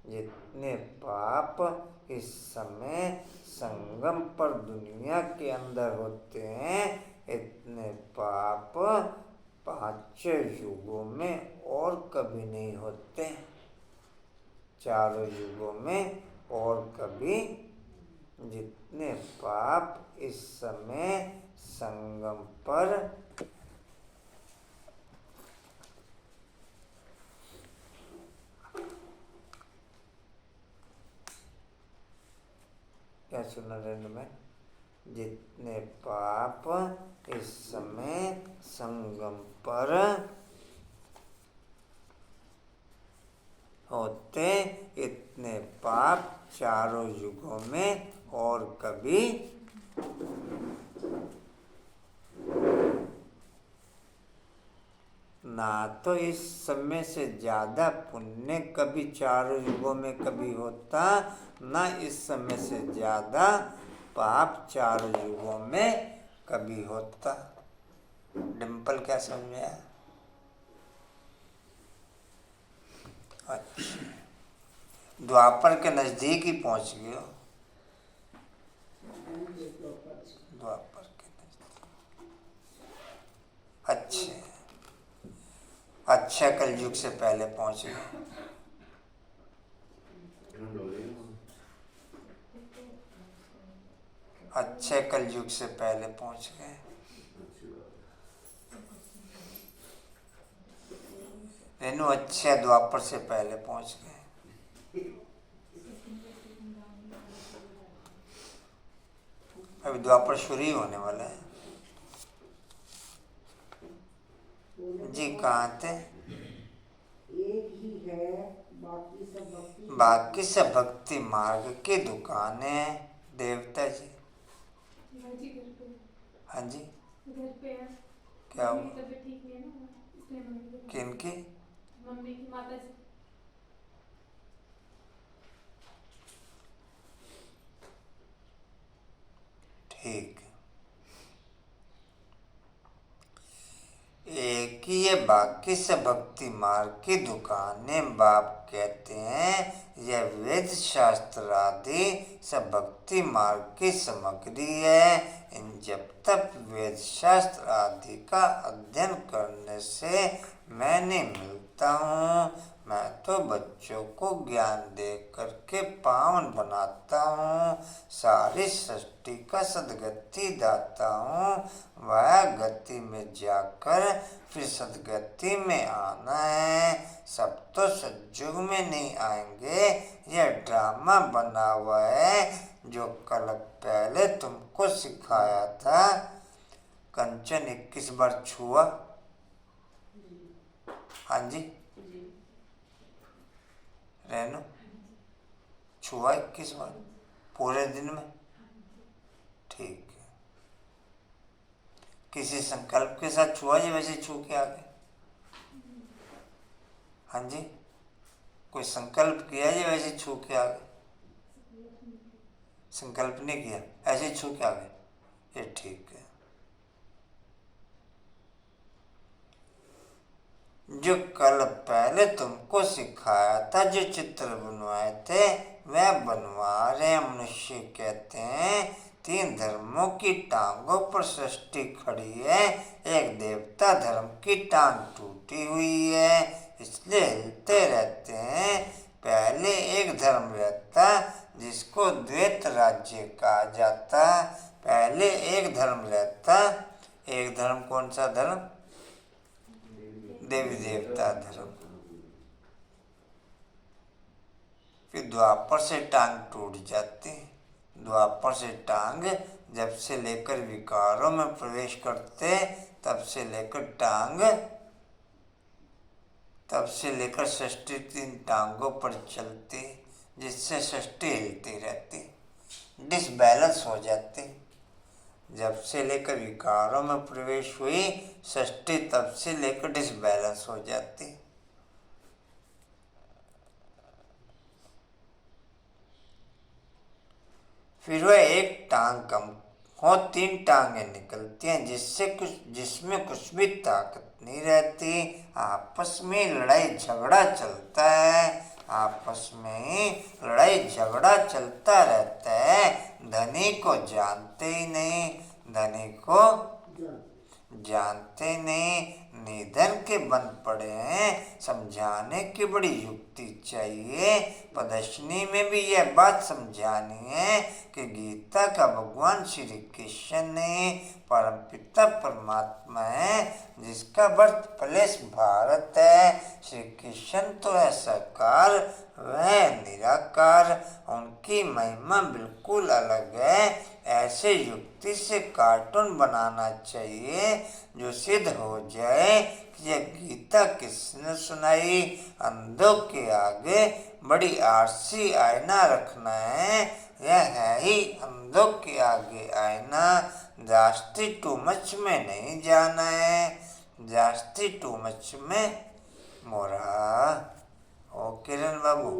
जितने पाप इस समय संगम पर दुनिया के अंदर होते हैं, इतने पाप 5 युगों में और कभी नहीं होते। 4 युगों में और कभी जितने पाप इस समय संगम पर क्या सुना रेणु में, जितने पाप इस समय संगम पर होते, इतने पाप चारों युगों में और कभी ना तो इस समय से ज्यादा पुण्य कभी चारों युगों में कभी होता, ना इस समय से ज्यादा पाप चारों युगों में कभी होता। डिम्पल क्या समझ में आया? अच्छा, द्वापर के नजदीक ही पहुंच गए हो। द्वापर के नजदीक। अच्छे अच्छा कलयुग से पहले पहुंच गए। अच्छे कलयुग से पहले पहुंच गए। रेणु अच्छे द्वापर से पहले पहुंच गए। अभी द्वापर शुरू ही होने वाला है। जी कहाँ थे? एक ही है, बाकी सब भक्ति मार्ग की दुकानें हैं। देवता जी जी घर पे। हाँ जी घर पे है। क्या मम्मी हुआ? की तबीयत ठीक नहीं है ना, इसलिए मम्मी को। किनकी? मम्मी की, माता जी। ठीक। एक ही ये बाकी सब भक्ति मार्ग की दुकानें बाप कहते हैं। यह वेद शास्त्र आदि सब भक्ति मार्ग की सामग्री है। इन जब तक वेद शास्त्र आदि का अध्ययन करने से मैं नहीं मिलता हूँ। मैं तो बच्चों को ज्ञान दे करके पावन बनाता हूँ। सारी सृष्टि का सदगति दाता हूँ। वह गति में जाकर फिर सदगति में आना है। सब तो सतयुग में नहीं आएंगे। यह ड्रामा बना हुआ है जो कल पहले तुमको सिखाया था। कंचन 21 बार छुआ? हाँ जी रेणु छुआ 21 बार पूरे दिन में? ठीक है। किसी संकल्प के साथ छुआ या वैसे छू के आ गए? हाँ जी कोई संकल्प किया या वैसे छू के आ गए? संकल्प नहीं किया, ऐसे छू के आ गए। ये ठीक है। जो कल पहले तुमको सिखाया था, जो चित्र बनवाए थे वह बनवा रहे। मनुष्य कहते हैं 3 धर्मों की टांगों पर सृष्टि खड़ी है। एक देवता धर्म की टांग टूटी हुई है, इसलिए हिलते रहते हैं। पहले एक धर्म रहता जिसको द्वैत राज्य कहा जाता। पहले एक धर्म रहता। एक धर्म कौन सा धर्म? देवी देवता धर्म। फिर द्वापर से टांग टूट जाती। द्वापर से टांग जब से लेकर विकारों में प्रवेश करते तब से लेकर षष्ठी 3 टांगों पर चलती, जिससे षष्ठी हिलती रहती, डिसबैलेंस हो जाती। जब से लेकर विकारों में प्रवेश हुई षष्ठी, तब से लेकर डिसबैलेंस हो जाती। फिर वह एक टांग कम हो 3 टांगें निकलती हैं, जिसमें कुछ भी ताकत नहीं रहती। आपस में लड़ाई झगड़ा चलता है। आपस में लड़ाई झगड़ा चलता रहता है। धनी को जानते ही नहीं, धनी को जानते नहीं। निधन के बंद पड़े हैं, समझाने की बड़ी युक्ति चाहिए। प्रदर्शनी में भी यह बात समझानी है कि गीता का भगवान श्री कृष्ण ने परमपिता परमात्मा है, जिसका बर्थ प्लेस भारत है। श्री कृष्ण तो है साकार, वह निराकार, उनकी महिमा बिल्कुल अलग है। ऐसे युक्ति से कार्टून बनाना चाहिए जो सिद्ध हो जाए कि यह गीता किसने सुनाई। अंधों के आगे बड़ी आरसी आईना रखना है, यह है ही अंधों के आगे आईना। जास्ती टू मच में नहीं जाना है, जास्ती टू मच में मोरा। ओ किरण बाबू,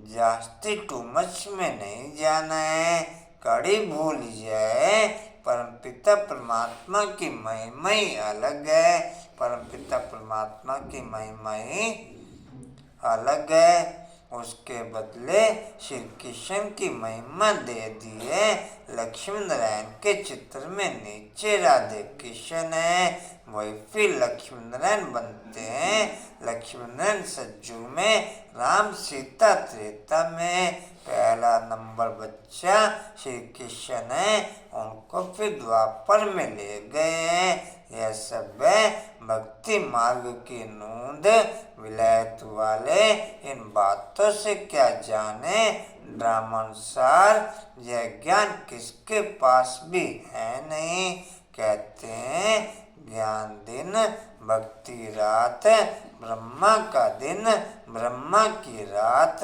जास्ती टू मच में नहीं जाना है, कड़ी भूल जाए। परमपिता परमात्मा की महिमा ही अलग है, परमपिता परमात्मा की महिमा ही अलग है। उसके बदले श्री कृष्ण की महिमा दे दी है। लक्ष्मी नारायण के चित्र में नीचे राधे कृष्ण है, वही फिर लक्ष्मी नारायण बनते हैं। लक्ष्मी नारायण सज्जू में, राम सीता त्रेता में। पहला नंबर बच्चा श्री कृष्ण है, उनको फिर द्वापर में ले गए हैं। यह सब है भक्ति मार्ग की नूंद। विलायत वाले इन बातों से क्या जाने, ड्रामानुसार यह ज्ञान किसके पास भी है नहीं। कहते हैं ज्ञान दिन भक्ति रात, ब्रह्मा का दिन ब्रह्मा की रात।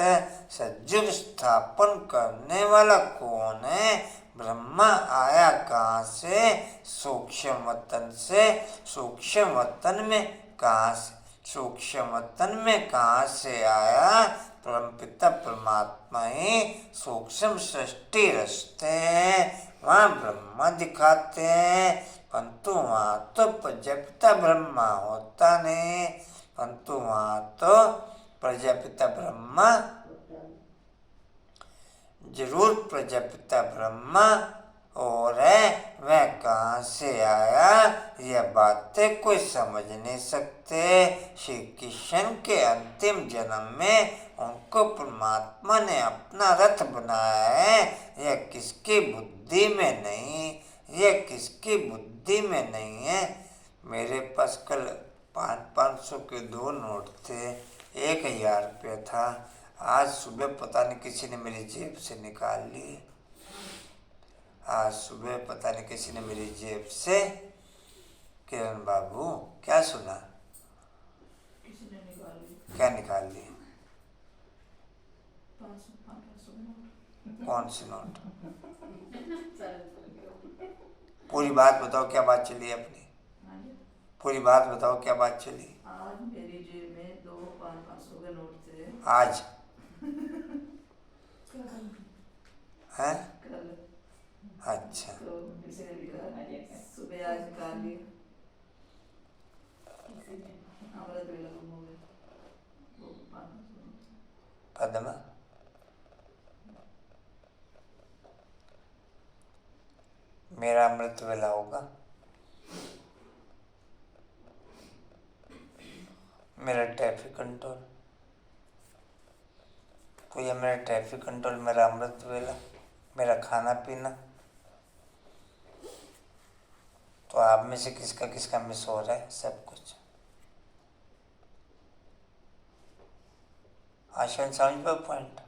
सज्जुग स्थापन करने वाला कौन है? ब्रह्मा आया कहाँ से? सूक्ष्म वतन से। सूक्ष्म वतन में कहाँ से? सूक्ष्म वतन में कहाँ से आया? परमपिता परमात्मा ही सूक्ष्म सृष्टि रचते हैं, वहाँ ब्रह्मा दिखाते हैं। परंतु वहाँ तो प्रजापिता ब्रह्मा होता नहीं, परंतु वहाँ तो प्रजापिता ब्रह्मा जरूर प्रजापिता ब्रह्मा और है, वह कहाँ से आया? यह बातें कोई समझ नहीं सकते। श्री कृष्ण के अंतिम जन्म में उनको परमात्मा ने अपना रथ बनाया है। यह किसकी बुद्धि में नहीं, यह किसकी बुद्धि में नहीं है। मेरे पास कल 500 के 2 नोट थे, 1000 रुपये था। आज सुबह पता नहीं किसी ने मेरी जेब से निकाल लिए। आज सुबह पता नहीं किसी ने मेरी जेब से, किरण बाबू क्या सुना? किसी ने निकाल ली। क्या निकाल लिए? 500 नोट। कौन सी नोट? पूरी बात बताओ, क्या बात चली अपनी? पूरी बात बताओ, क्या बात चली? आज मेरी जेब में 2 500 के नोट थे। आज है? कल। अच्छा, तो किसी ने निकाल सुबह आज निकाल लिए। अमृत वेला गुम हो गए, वो 500 पद्मा मेरा अमृत वेला होगा, मेरा ट्रैफिक कंट्रोल, कोई है मेरा ट्रैफिक कंट्रोल, मेरा अमृत वेला, मेरा खाना पीना। तो आप में से किसका किसका मिस हो रहा है? सब कुछ आशन समझ पाए पॉइंट?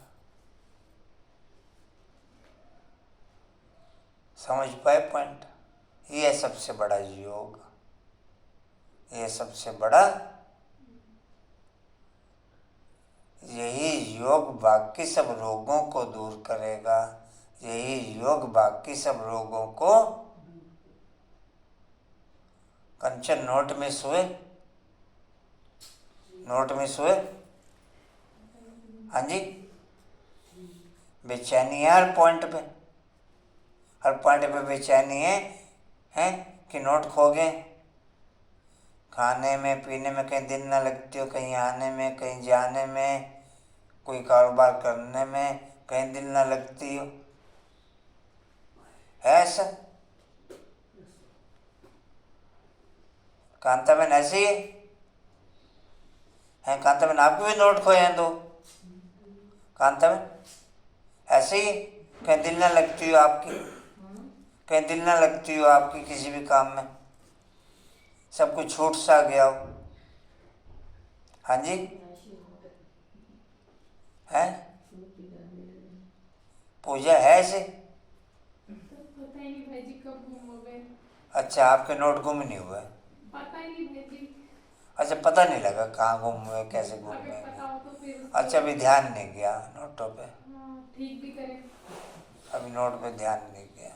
समझ पाए पॉइंट? ये सबसे बड़ा योग, ये सबसे बड़ा, यही योग बाकी सब रोगों को दूर करेगा। यही योग बाकी सब रोगों को। कंचन नोट में सोए, नोट में सोए। हाँ जी, बेचैनी है हर पॉइंट पे, हर पॉइंट पे बेचैनी है कि नोट खो गए। खाने में पीने में कहीं दिन ना लगती हो, कहीं आने में कहीं जाने में, कोई कारोबार करने में कहीं दिल ना लगती हो, है ऐसा? कांताबेन ऐसे ही है कांताबेन, आपके भी नोट खोए हैं तो कांताबेन ऐसे ही कहीं दिल ना लगती हो आपकी, कहीं दिल ना लगती हो आपकी किसी भी काम में, सब कुछ छूट सा गया हो। हाँ जी है पूजा है ऐसे। पता ही नहीं भाई जी कब गुम हो गए। अच्छा आपके नोट गुम नहीं हुए? पता ही नहीं भाई जी। अच्छा पता नहीं लगा कहाँ गुम हुए कैसे गुम अगर हुए? पता हो तो फिर अच्छा अभी ध्यान नहीं गया नोटों पे, हाँ, ठीक भी करें। अभी नोट पे ध्यान नहीं गया।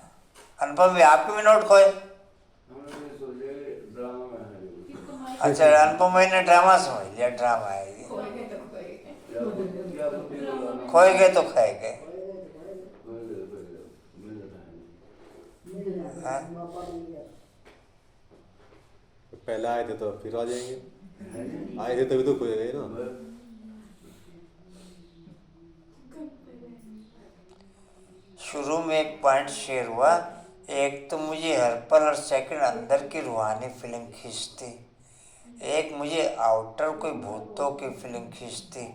अनुपम भी आपके भी नोट खोए? हमने सोचे ड्रामा में है ये। फिर तो माइक अच्छा अनुपम भाई ने ड्रामा समझ लिया, ड्रामा है ये, खोए गए तो खोए गए। क्या बुद्धि बोला ना? खोए गए तो खाए गए। कोई मिल जाता है। मिल जाएगा, हाँ? मौका मिल गया। पहले आए थे तो फिर आ जाएंगे, है जी? आए थे तभी तो खोए गए ना। बस शुरू में एक पॉइंट शेयर हुआ, एक तो मुझे हर पल और सेकंड अंदर की रूहानी फीलिंग खींचती, एक मुझे आउटर कोई भूतों की फीलिंग खींचती,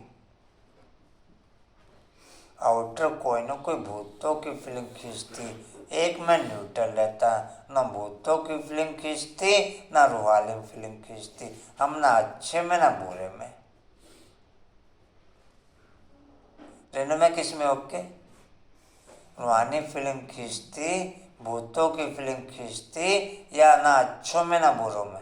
आउटर कोई ना कोई भूतों की फीलिंग खींचती, एक मैं न्यूट्रल रहता, ना भूतों की फीलिंग खींचती ना रूहानी फीलिंग खींचती, हम ना अच्छे में ना बुरे में। रेनू में किस में ओके? रूहानी फिल्म खींचती, भूतों की फिल्म खींचती, या ना अच्छों में ना बुरों में?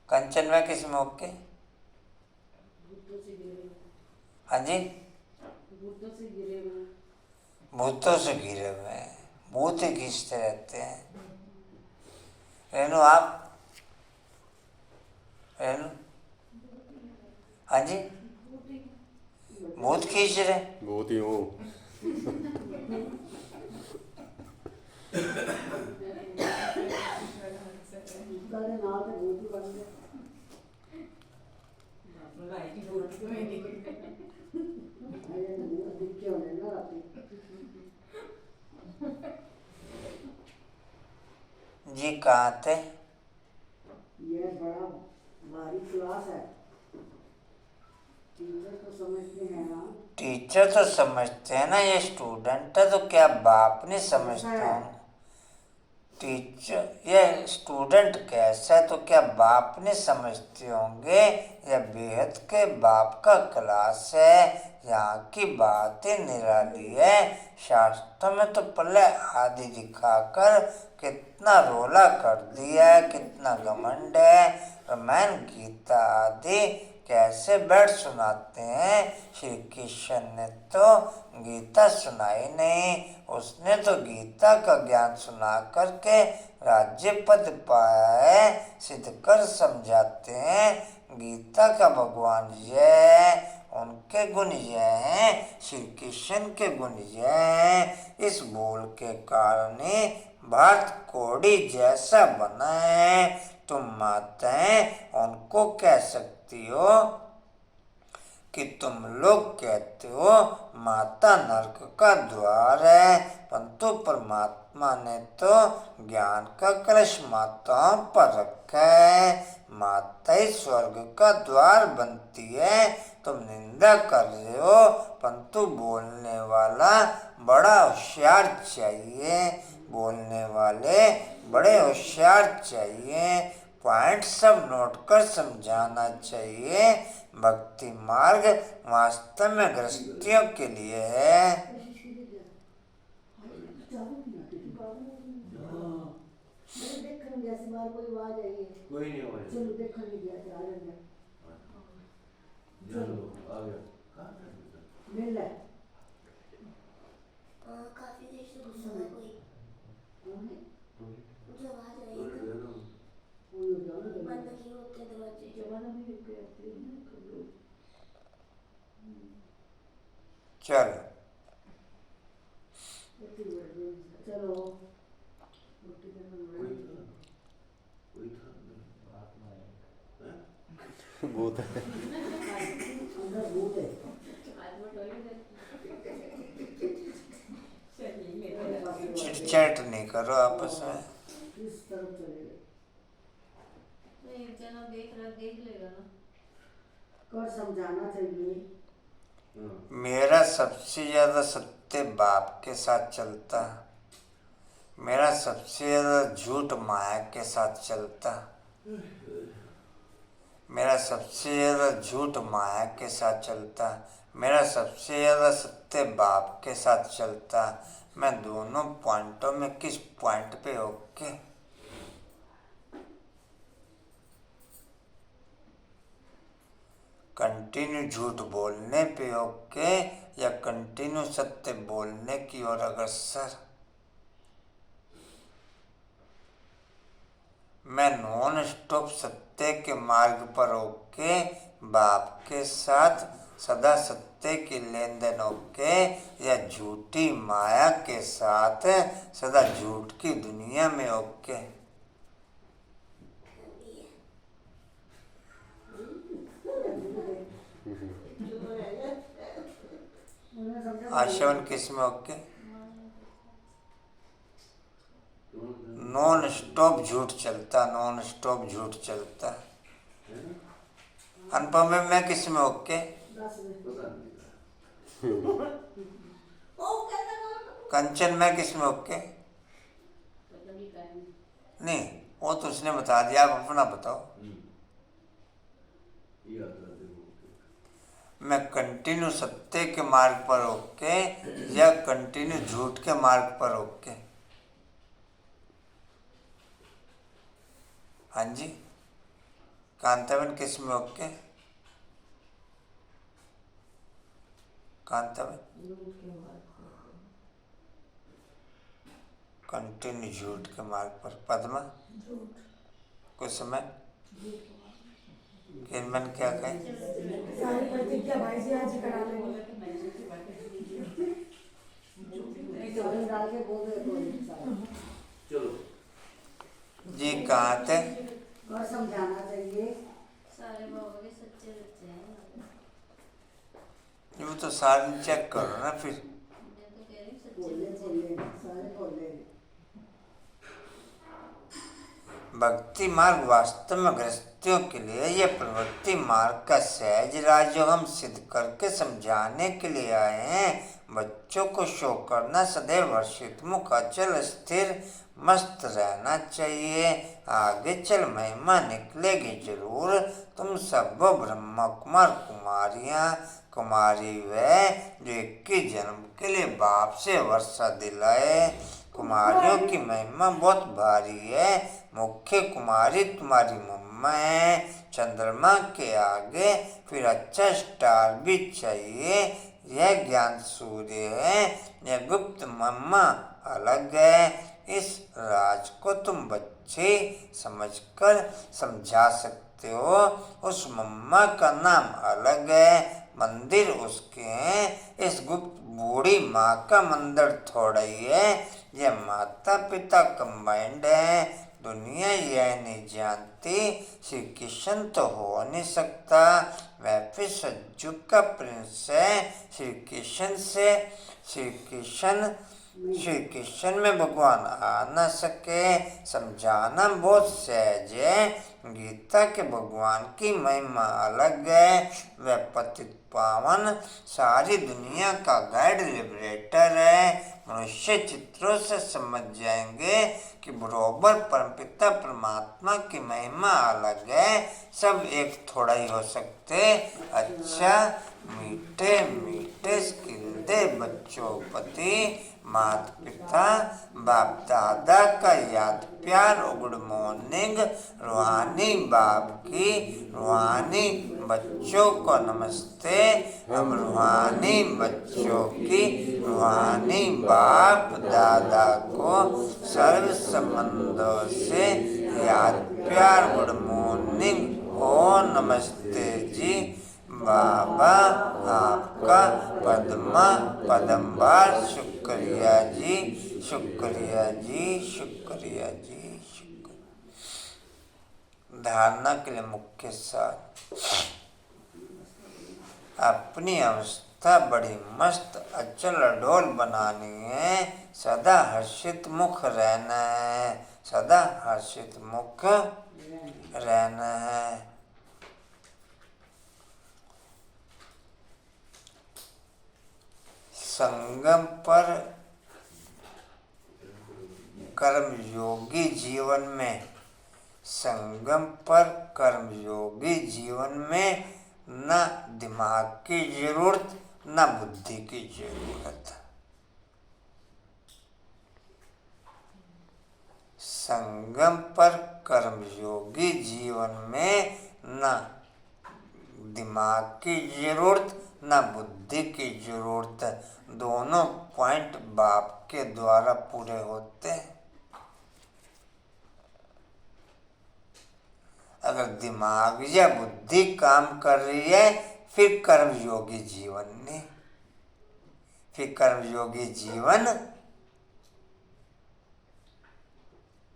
कंचन में किस में ओके? भूतों से गिरे हुए, हाँ जी भूतों से गिरे हुए। भूतों से घिरे हुए हैं, भूत ही खींचते रहते हैं। रेनू आप? रेनू हाँ जी भूत खींच रहे? बहुत ही हूँ। करे नाल ते भूत ही बन गए। अरे दिखे होने ना राती। जी कहाँ थे? ये बड़ा भारी क्लास है, टीचर तो समझते हैं ना। टीचर तो समझते हैं ना, ये स्टूडेंट है तो क्या बाप नहीं समझते होंगे? टीचर ये स्टूडेंट कैसा है तो क्या बाप नहीं समझते होंगे? यह बेहद के बाप का क्लास है, यहाँ की बात ही निराली है। शास्त्रों में तो पहले आदि दिखाकर कितना रोला कर दिया है, कितना घमंड है। रामायण गीता आदि कैसे बैठ सुनाते हैं? श्री कृष्ण ने तो गीता सुनाई नहीं, उसने तो गीता का ज्ञान सुना करके राज्य पद पाया है, सिद्ध कर समझाते हैं। गीता का भगवान ये है, उनके गुण ये हैं, श्री कृष्ण के गुण ये हैं। इस बोल के कारण ही भारत कोड़ी जैसा बना है। तुम माताएं उनको कह सकती हो कि तुम लोग कहते हो माता नरक का द्वार है, परंतु परमात्मा ने तो ज्ञान का कलश माताओं पर रखा है। माता ही स्वर्ग का द्वार बनती है। तुम निंदा कर रहे हो, परंतु बोलने वाला बड़ा होशियार चाहिए, बोलने वाले बड़े होशियार चाहिए। पॉइंट सब नोट कर समझाना चाहिए। भक्ति मार्ग वास्तव में गृहस्थियों के लिए है। देखने जैसी बार कोई आवाज आई है। कोई नहीं हुआ। चलो देखने गया था, आ जाए चलो आ गया। कहाँ था? मिल ले। काफी देर से गुस्सा है कोई, मुझे आवाज आई थोड़ी है देर हो। कोई जाने दे। बंद किए होते दरवाजे। जमाना भी रुक गया थे ना कब लोग। चलो चलो कोई था? बहुत है। अंदर भूत है। चैट नहीं करो आपस में। किस तरफ चले गए? एक जना देख लेगा ना। कर समझाना चाहिए। मेरा सबसे ज्यादा सत्य बाप के साथ चलता, मेरा सबसे ज्यादा झूठ माया के साथ चलता, मेरा सबसे ज्यादा झूठ माया के साथ चलता, मेरा सबसे ज्यादा सत्य बाप के साथ चलता। मैं दोनों पॉइंटों में किस पॉइंट पे ओके? कंटिन्यू झूठ बोलने पे ओके या कंटिन्यू सत्य बोलने की ओर अग्रसर? मैं नॉन स्टॉप सत्य के मार्ग पर ओके, बाप के साथ सदा सत्य की लेन देन ओके, या झूठी माया के साथ सदा झूठ की दुनिया में ओके? आशवन किस में ओके? नॉन स्टॉप झूठ चलता, नॉन स्टॉप झूठ चलता। अनुपम में मैं किस में ओके? कंचन मैं किस में ओके? नहीं, वो तो उसने बता दिया, आप अपना बताओ। मैं कंटिन्यू सत्य के मार्ग पर ओके या कंटिन्यू झूठ के मार्ग पर ओके? हाँ जी, कांतावन किस में ओके? कांतावन कंटिन्यू झूठ के मार्ग पर। पद्मा कुछ समय किरमन क्या कहे? सारी प्रतिज्ञा भाई जी आज करा लेंगे। डाल के बोल दे चलो जी कहाँ थे? कर समझाना चाहिए। सारे बाबा के सच्चे बच्चे हैं। वो तो सारे चेक करो ना फिर। मैं तो कह रही हूँ बोले सच्चे सारे बोले। भक्ति मार्ग वास्तव में गृहस्थियों के लिए यह प्रवृत्ति मार्ग का सहज राज जो हम सिद्ध करके समझाने के लिए आए हैं। बच्चों को शो करना सदैव हर्षित मुख अचल स्थिर मस्त रहना चाहिए। आगे चल महिमा निकलेगी जरूर। तुम सब ब्रह्म कुमार कुमारियाँ, कुमारी वह जो 21 जन्म के लिए बाप से वर्षा दिलाए। कुमारियों की महिमा बहुत भारी है। मुख्य कुमारी तुम्हारी मम्मा है। चंद्रमा के आगे फिर अच्छा स्टार भी चाहिए। यह ज्ञान सूर्य है, यह गुप्त मम्मा अलग है। इस राज को तुम बच्चे समझकर समझा सकते हो। उस मम्मा का नाम अलग है, मंदिर उसके हैं। इस गुप्त बूढ़ी माँ का मंदिर थोड़ा ही है। यह माता पिता कंबाइंड है। दुनिया यह नहीं जानती श्री कृष्ण तो हो नहीं सकता। वह फिर सज्जुग का प्रिंस है। श्री कृष्ण में भगवान आ न सके। समझाना बहुत सहज है। गीता के भगवान की महिमा अलग है। वह पतित पावन सारी दुनिया का गाइड लिबरेटर है। मनुष्य चित्रों से समझ जाएंगे कि बरोबर परमपिता परमात्मा की महिमा अलग है। सब एक थोड़ा ही हो सकते। अच्छा मीठे मीठे स्किल्दे बच्चों पति माता पिता बाप दादा का याद प्यार। गुड मॉर्निंग रूहानी बाप की रूहानी बच्चों को नमस्ते। हम रूहानी बच्चों की रूहानी बाप दादा को सर्व संबंधों से याद प्यार। गुड मॉर्निंग ओ नमस्ते जी। बाबा आपका पद्मा पदम्बार शुक्रिया जी, शुक्रिया जी, शुक्रिया जी, शुक्रिया। धारणा के लिए मुख्य सार अपनी अवस्था अवस्था बड़ी मस्त अचल अडोल बनानी है, सदा हर्षित मुख रहना है, सदा हर्षित मुख रहना है। संगम पर कर्मयोगी जीवन में, संगम पर कर्मयोगी जीवन में न दिमाग की जरूरत न बुद्धि की जरूरत। संगम पर कर्मयोगी जीवन में न दिमाग की जरूरत न बुद्धि की जरूरत। दोनों पॉइंट बाप के द्वारा पूरे होते हैं। अगर दिमाग या बुद्धि काम कर रही है फिर कर्मयोगी जीवन नहीं, फिर कर्मयोगी जीवन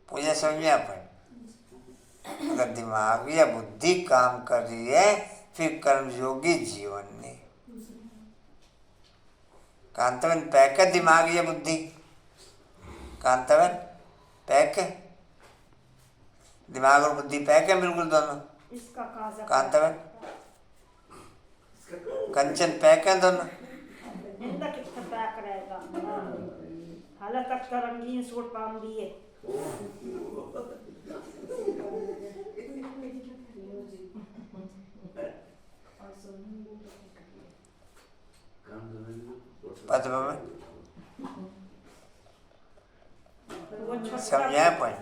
पूजा समझे अपन। अगर दिमाग या बुद्धि काम कर रही है फिर कर्मयोगी जीवन नहीं। कांतवन पैक है दिमाग या बुद्धि? कांतवन पैक है, दिमाग और बुद्धि पैक है बिल्कुल दोनों। इसका काजा कांतवन कंचन पैक है दोनों। इंदा कितना पैक रहेगा। हाल तक तो रंगीन सूट पहन दिए। पद्म में वो समझाए पॉइंट।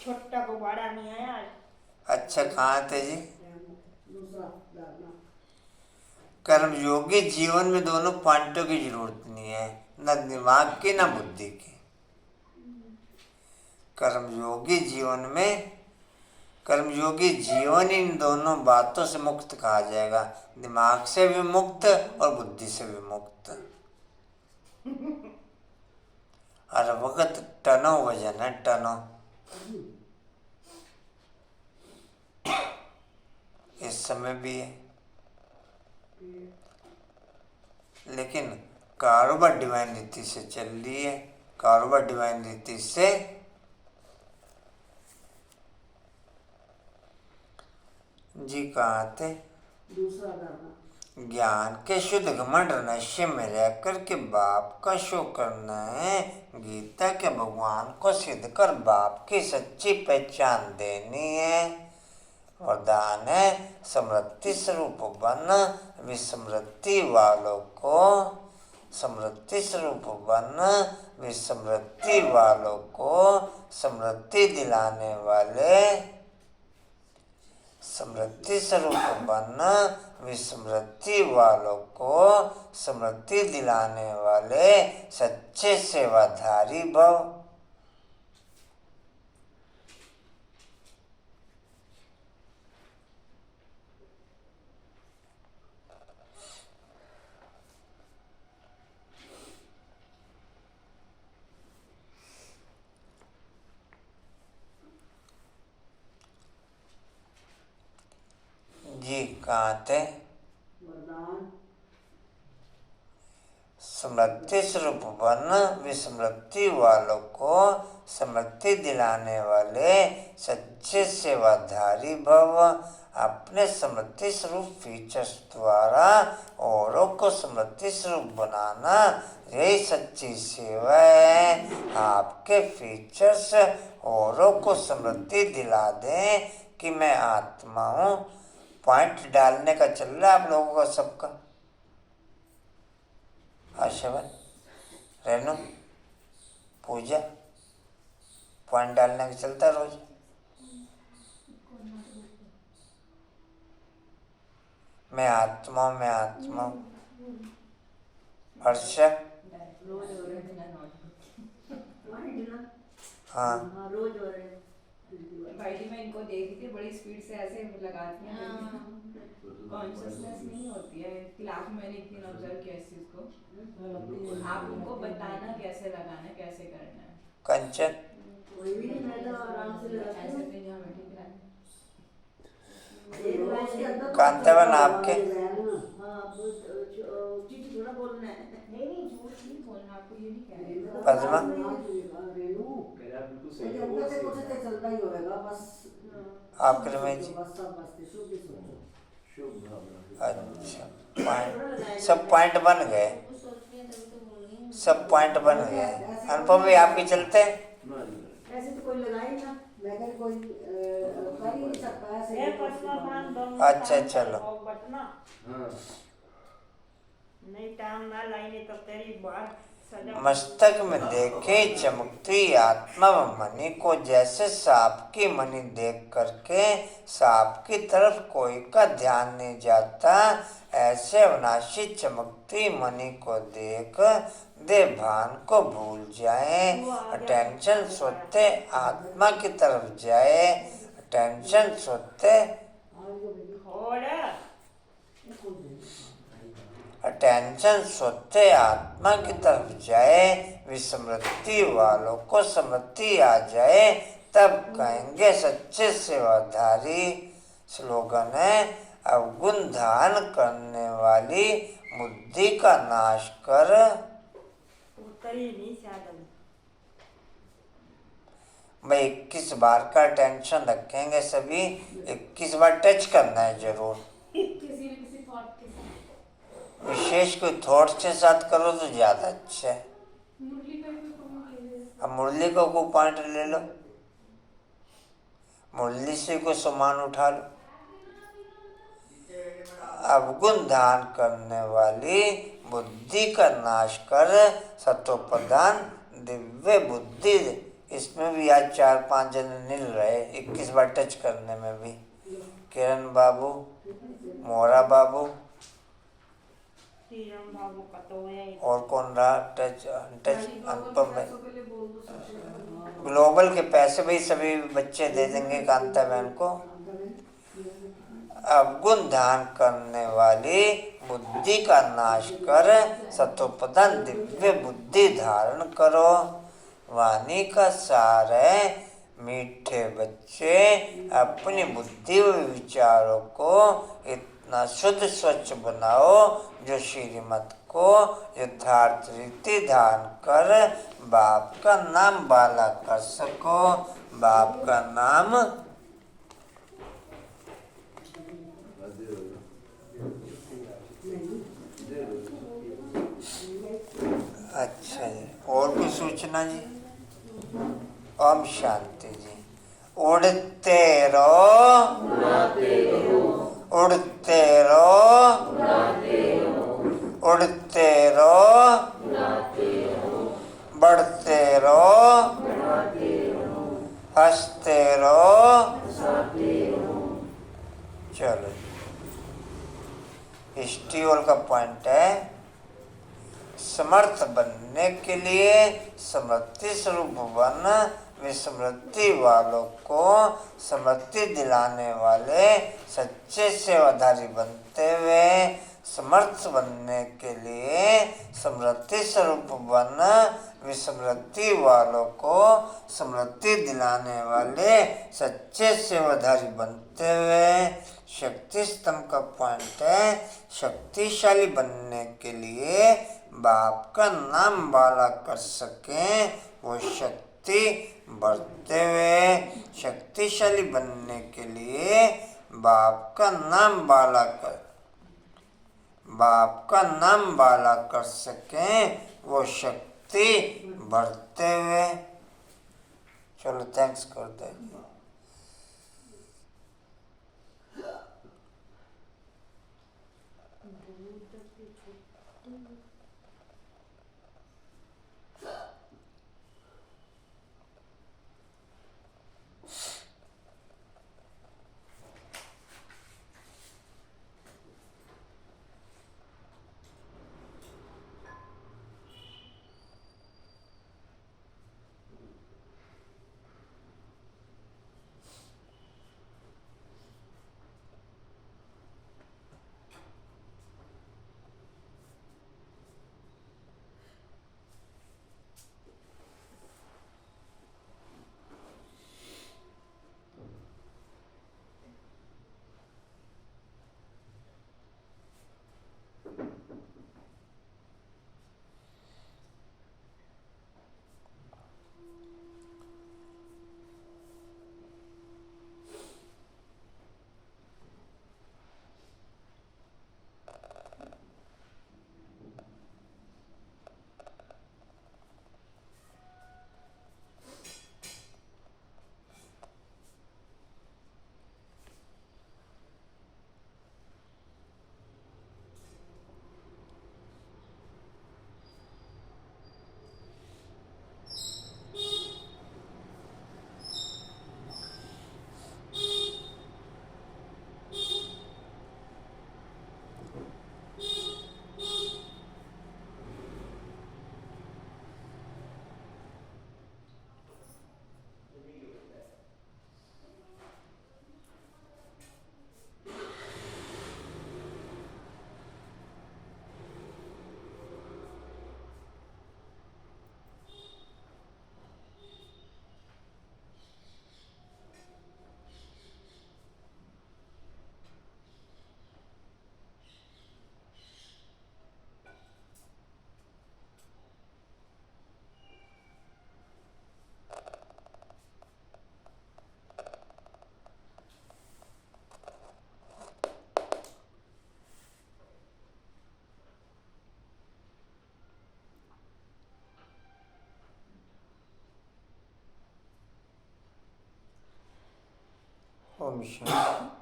छोटा गुब्बारा नहीं आया। अच्छा कहाँ थे जी? दूसरा डालना। कर्मयोगी जीवन में दोनों पॉइंटों की जरूरत नहीं है, न दिमाग की न बुद्धि की। कर्मयोगी जीवन में, कर्मयोगी जीवन इन दोनों बातों से मुक्त कहा जाएगा, दिमाग से भी मुक्त और बुद्धि से भी मुक्त। हर वक्त टनो वजन है, टनो। इस समय भी है, लेकिन कारोबार डिवाइन रीति से चल रही है। कारोबार डिवाइन रीति से जी कहाँ थे? दूसरा डालना। ज्ञान के शुद्ध घमंड नशे में रहकर के बाप का शो करना है। गीता के भगवान को सिद्ध कर बाप की सच्ची पहचान देनी है। वरदान है समृद्धि स्वरूप बन विस्मृति वालों को, समृद्धि स्वरूप बन विस्मृति वालों को समृद्धि दिलाने वाले, समृद्धि स्वरूप बन विस्मृति वालों को समृद्धि दिलाने वाले सच्चे सेवाधारी भव। जी कहाँ थे? वरदान समृद्धि स्वरूप बन विस्मृति वालों को समृद्धि दिलाने वाले सच्चे सेवाधारी भव। अपने समृद्धि स्वरूप फीचर्स द्वारा औरों को समृद्धि स्वरूप बनाना यही सच्ची सेवा है। आपके फीचर्स औरों को समृद्धि दिला दें कि मैं आत्मा हूँ। पॉइंट डालने का चल रहा है आप लोगों का सबका। आशवन, रेनू, पूजा, पॉइंट डालने का चलता रोज। मैं आत्मा हूँ, मैं आत्मा हूँ। हर्ष, रोज हो रहे हाँ हाँ रोज हो रहे। भाई जी मैं इनको देख रही थी, बड़ी स्पीड से ऐसे लगाती हैं, कॉन्शियसनेस नहीं होती है। क्लास में मैंने एक दिन ऑब्जर्व किया इस चीज को। आप उनको बताना कैसे लगाना है, कैसे करना है। कंचन, कोई भी नहीं, मैं तो आराम से लगाती ऐसे हूँ। भी जहाँ बैठी क्लास एक लाइन के अंदर कांतावन आपके? आपको ये नहीं कह रहे रेणु पद्मा? रेणु कह रहा बिल्कुल तो सही ये है वो अंदर से सही कुछ है। तो चलता ही होगा बस। आपके शुभ रमेश जी? सोचो, बस सब बस शुभ ही सोचो। शुभ भावना। अच्छा, पॉइंट, सब पॉइंट बन गए, वो सोच रही है तभी तो बोल रही हूँ। सब पॉइंट बन गए। अनुपम भी आपके चलते हैं? ना जी। ऐसे तो कोई लगाई ना, मैं कह कोई कर ही नहीं सकता ऐसे। ये पद्मा खान दोनों अच्छा, काम चलो। कर, और बटना हाँ नहीं टाइम ना लाई नहीं तो तेरी बात सजा। मस्तक में देखे चमकती आत्मा व मणि को, जैसे सांप की मणि देख करके सांप की तरफ कोई का ध्यान नहीं जाता, ऐसे अविनाशी चमकती मणि को देख दे भान को भूल जाए, अटेंशन सोते आत्मा की तरफ जाए, अटेंशन सोते और अटेंशन सोते आत्मा की तरफ जाए, विस्मृति वालों को स्मृति आ जाए, तब कहेंगे सच्चे सेवाधारी। स्लोगन है, अवगुण धारण करने वाली बुद्धि का नाश कर। उतरी नहीं शायद। भाई 21 बार का टेंशन रखेंगे सभी, 21 बार टच करना है जरूर। किसी न किसी थॉट के साथ। विशेष कोई थॉट्स के साथ करो तो ज्यादा अच्छा है। मुरली का कोई पॉइंट ले ले। अब मुरली को कोई पॉइंट ले लो, मुरली से कोई सामान उठा लो। अवगुण धारण करने वाली बुद्धि का नाश कर, सत्वप्रधान दिव्य बुद्धि। इसमें भी आज 4-5 जने मिल रहे, 21 बार टच करने में भी। किरण बाबू, मोरा बाबू, तीरम बाबू का तो है ही। और कौन रहा टच? टच अनुपम है। ग्लोबल के पैसे भी सभी बच्चे दे देंगे कांता बहन को। अवगुण धारण करने वाली बुद्धि का नाश कर, सत्वप्रधान दिव्य बुद्धि धारण करो। वाणी का सार है, मीठे बच्चे अपनी बुद्धि व विचारों को इतना शुद्ध स्वच्छ बनाओ जो श्रीमत को यथार्थ रीति धारण कर बाप का नाम बाला कर सको। बाप का नाम अच्छा जी। और कोई सूचना जी? ओम शांति जी। उड़ते रहो, उड़ते रहो, उड़ते रहो, बढ़ते रहो, हंसते रहो। चलो जी, स्टीवल का पॉइंट है, समर्थ बनने के लिए समृद्धि स्वरूप बन, विस्मृति वालों को समृद्धि दिलाने वाले सच्चे सेवाधारी बनते हुए, समर्थ बनने के लिए समृद्धि स्वरूप बन, विस्मृति वालों को समृद्धि दिलाने वाले सच्चे सेवाधारी बनते हुए। शक्ति स्तंभ का पॉइंट है, शक्तिशाली बनने के लिए बाप का नाम बाला कर सकें, वो शक्ति बढ़ते हुए शक्तिशाली बनने के लिए बाप का नाम बाला कर सकें, वो शक्ति बढ़ते हुए। चलो थैंक्स करते हैं। ओम शांति।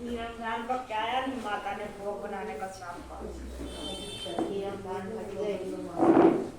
ये रमजान का क्या आया नहीं, माता ने भोग बनाने का शाम का। ये रमजान भर गए।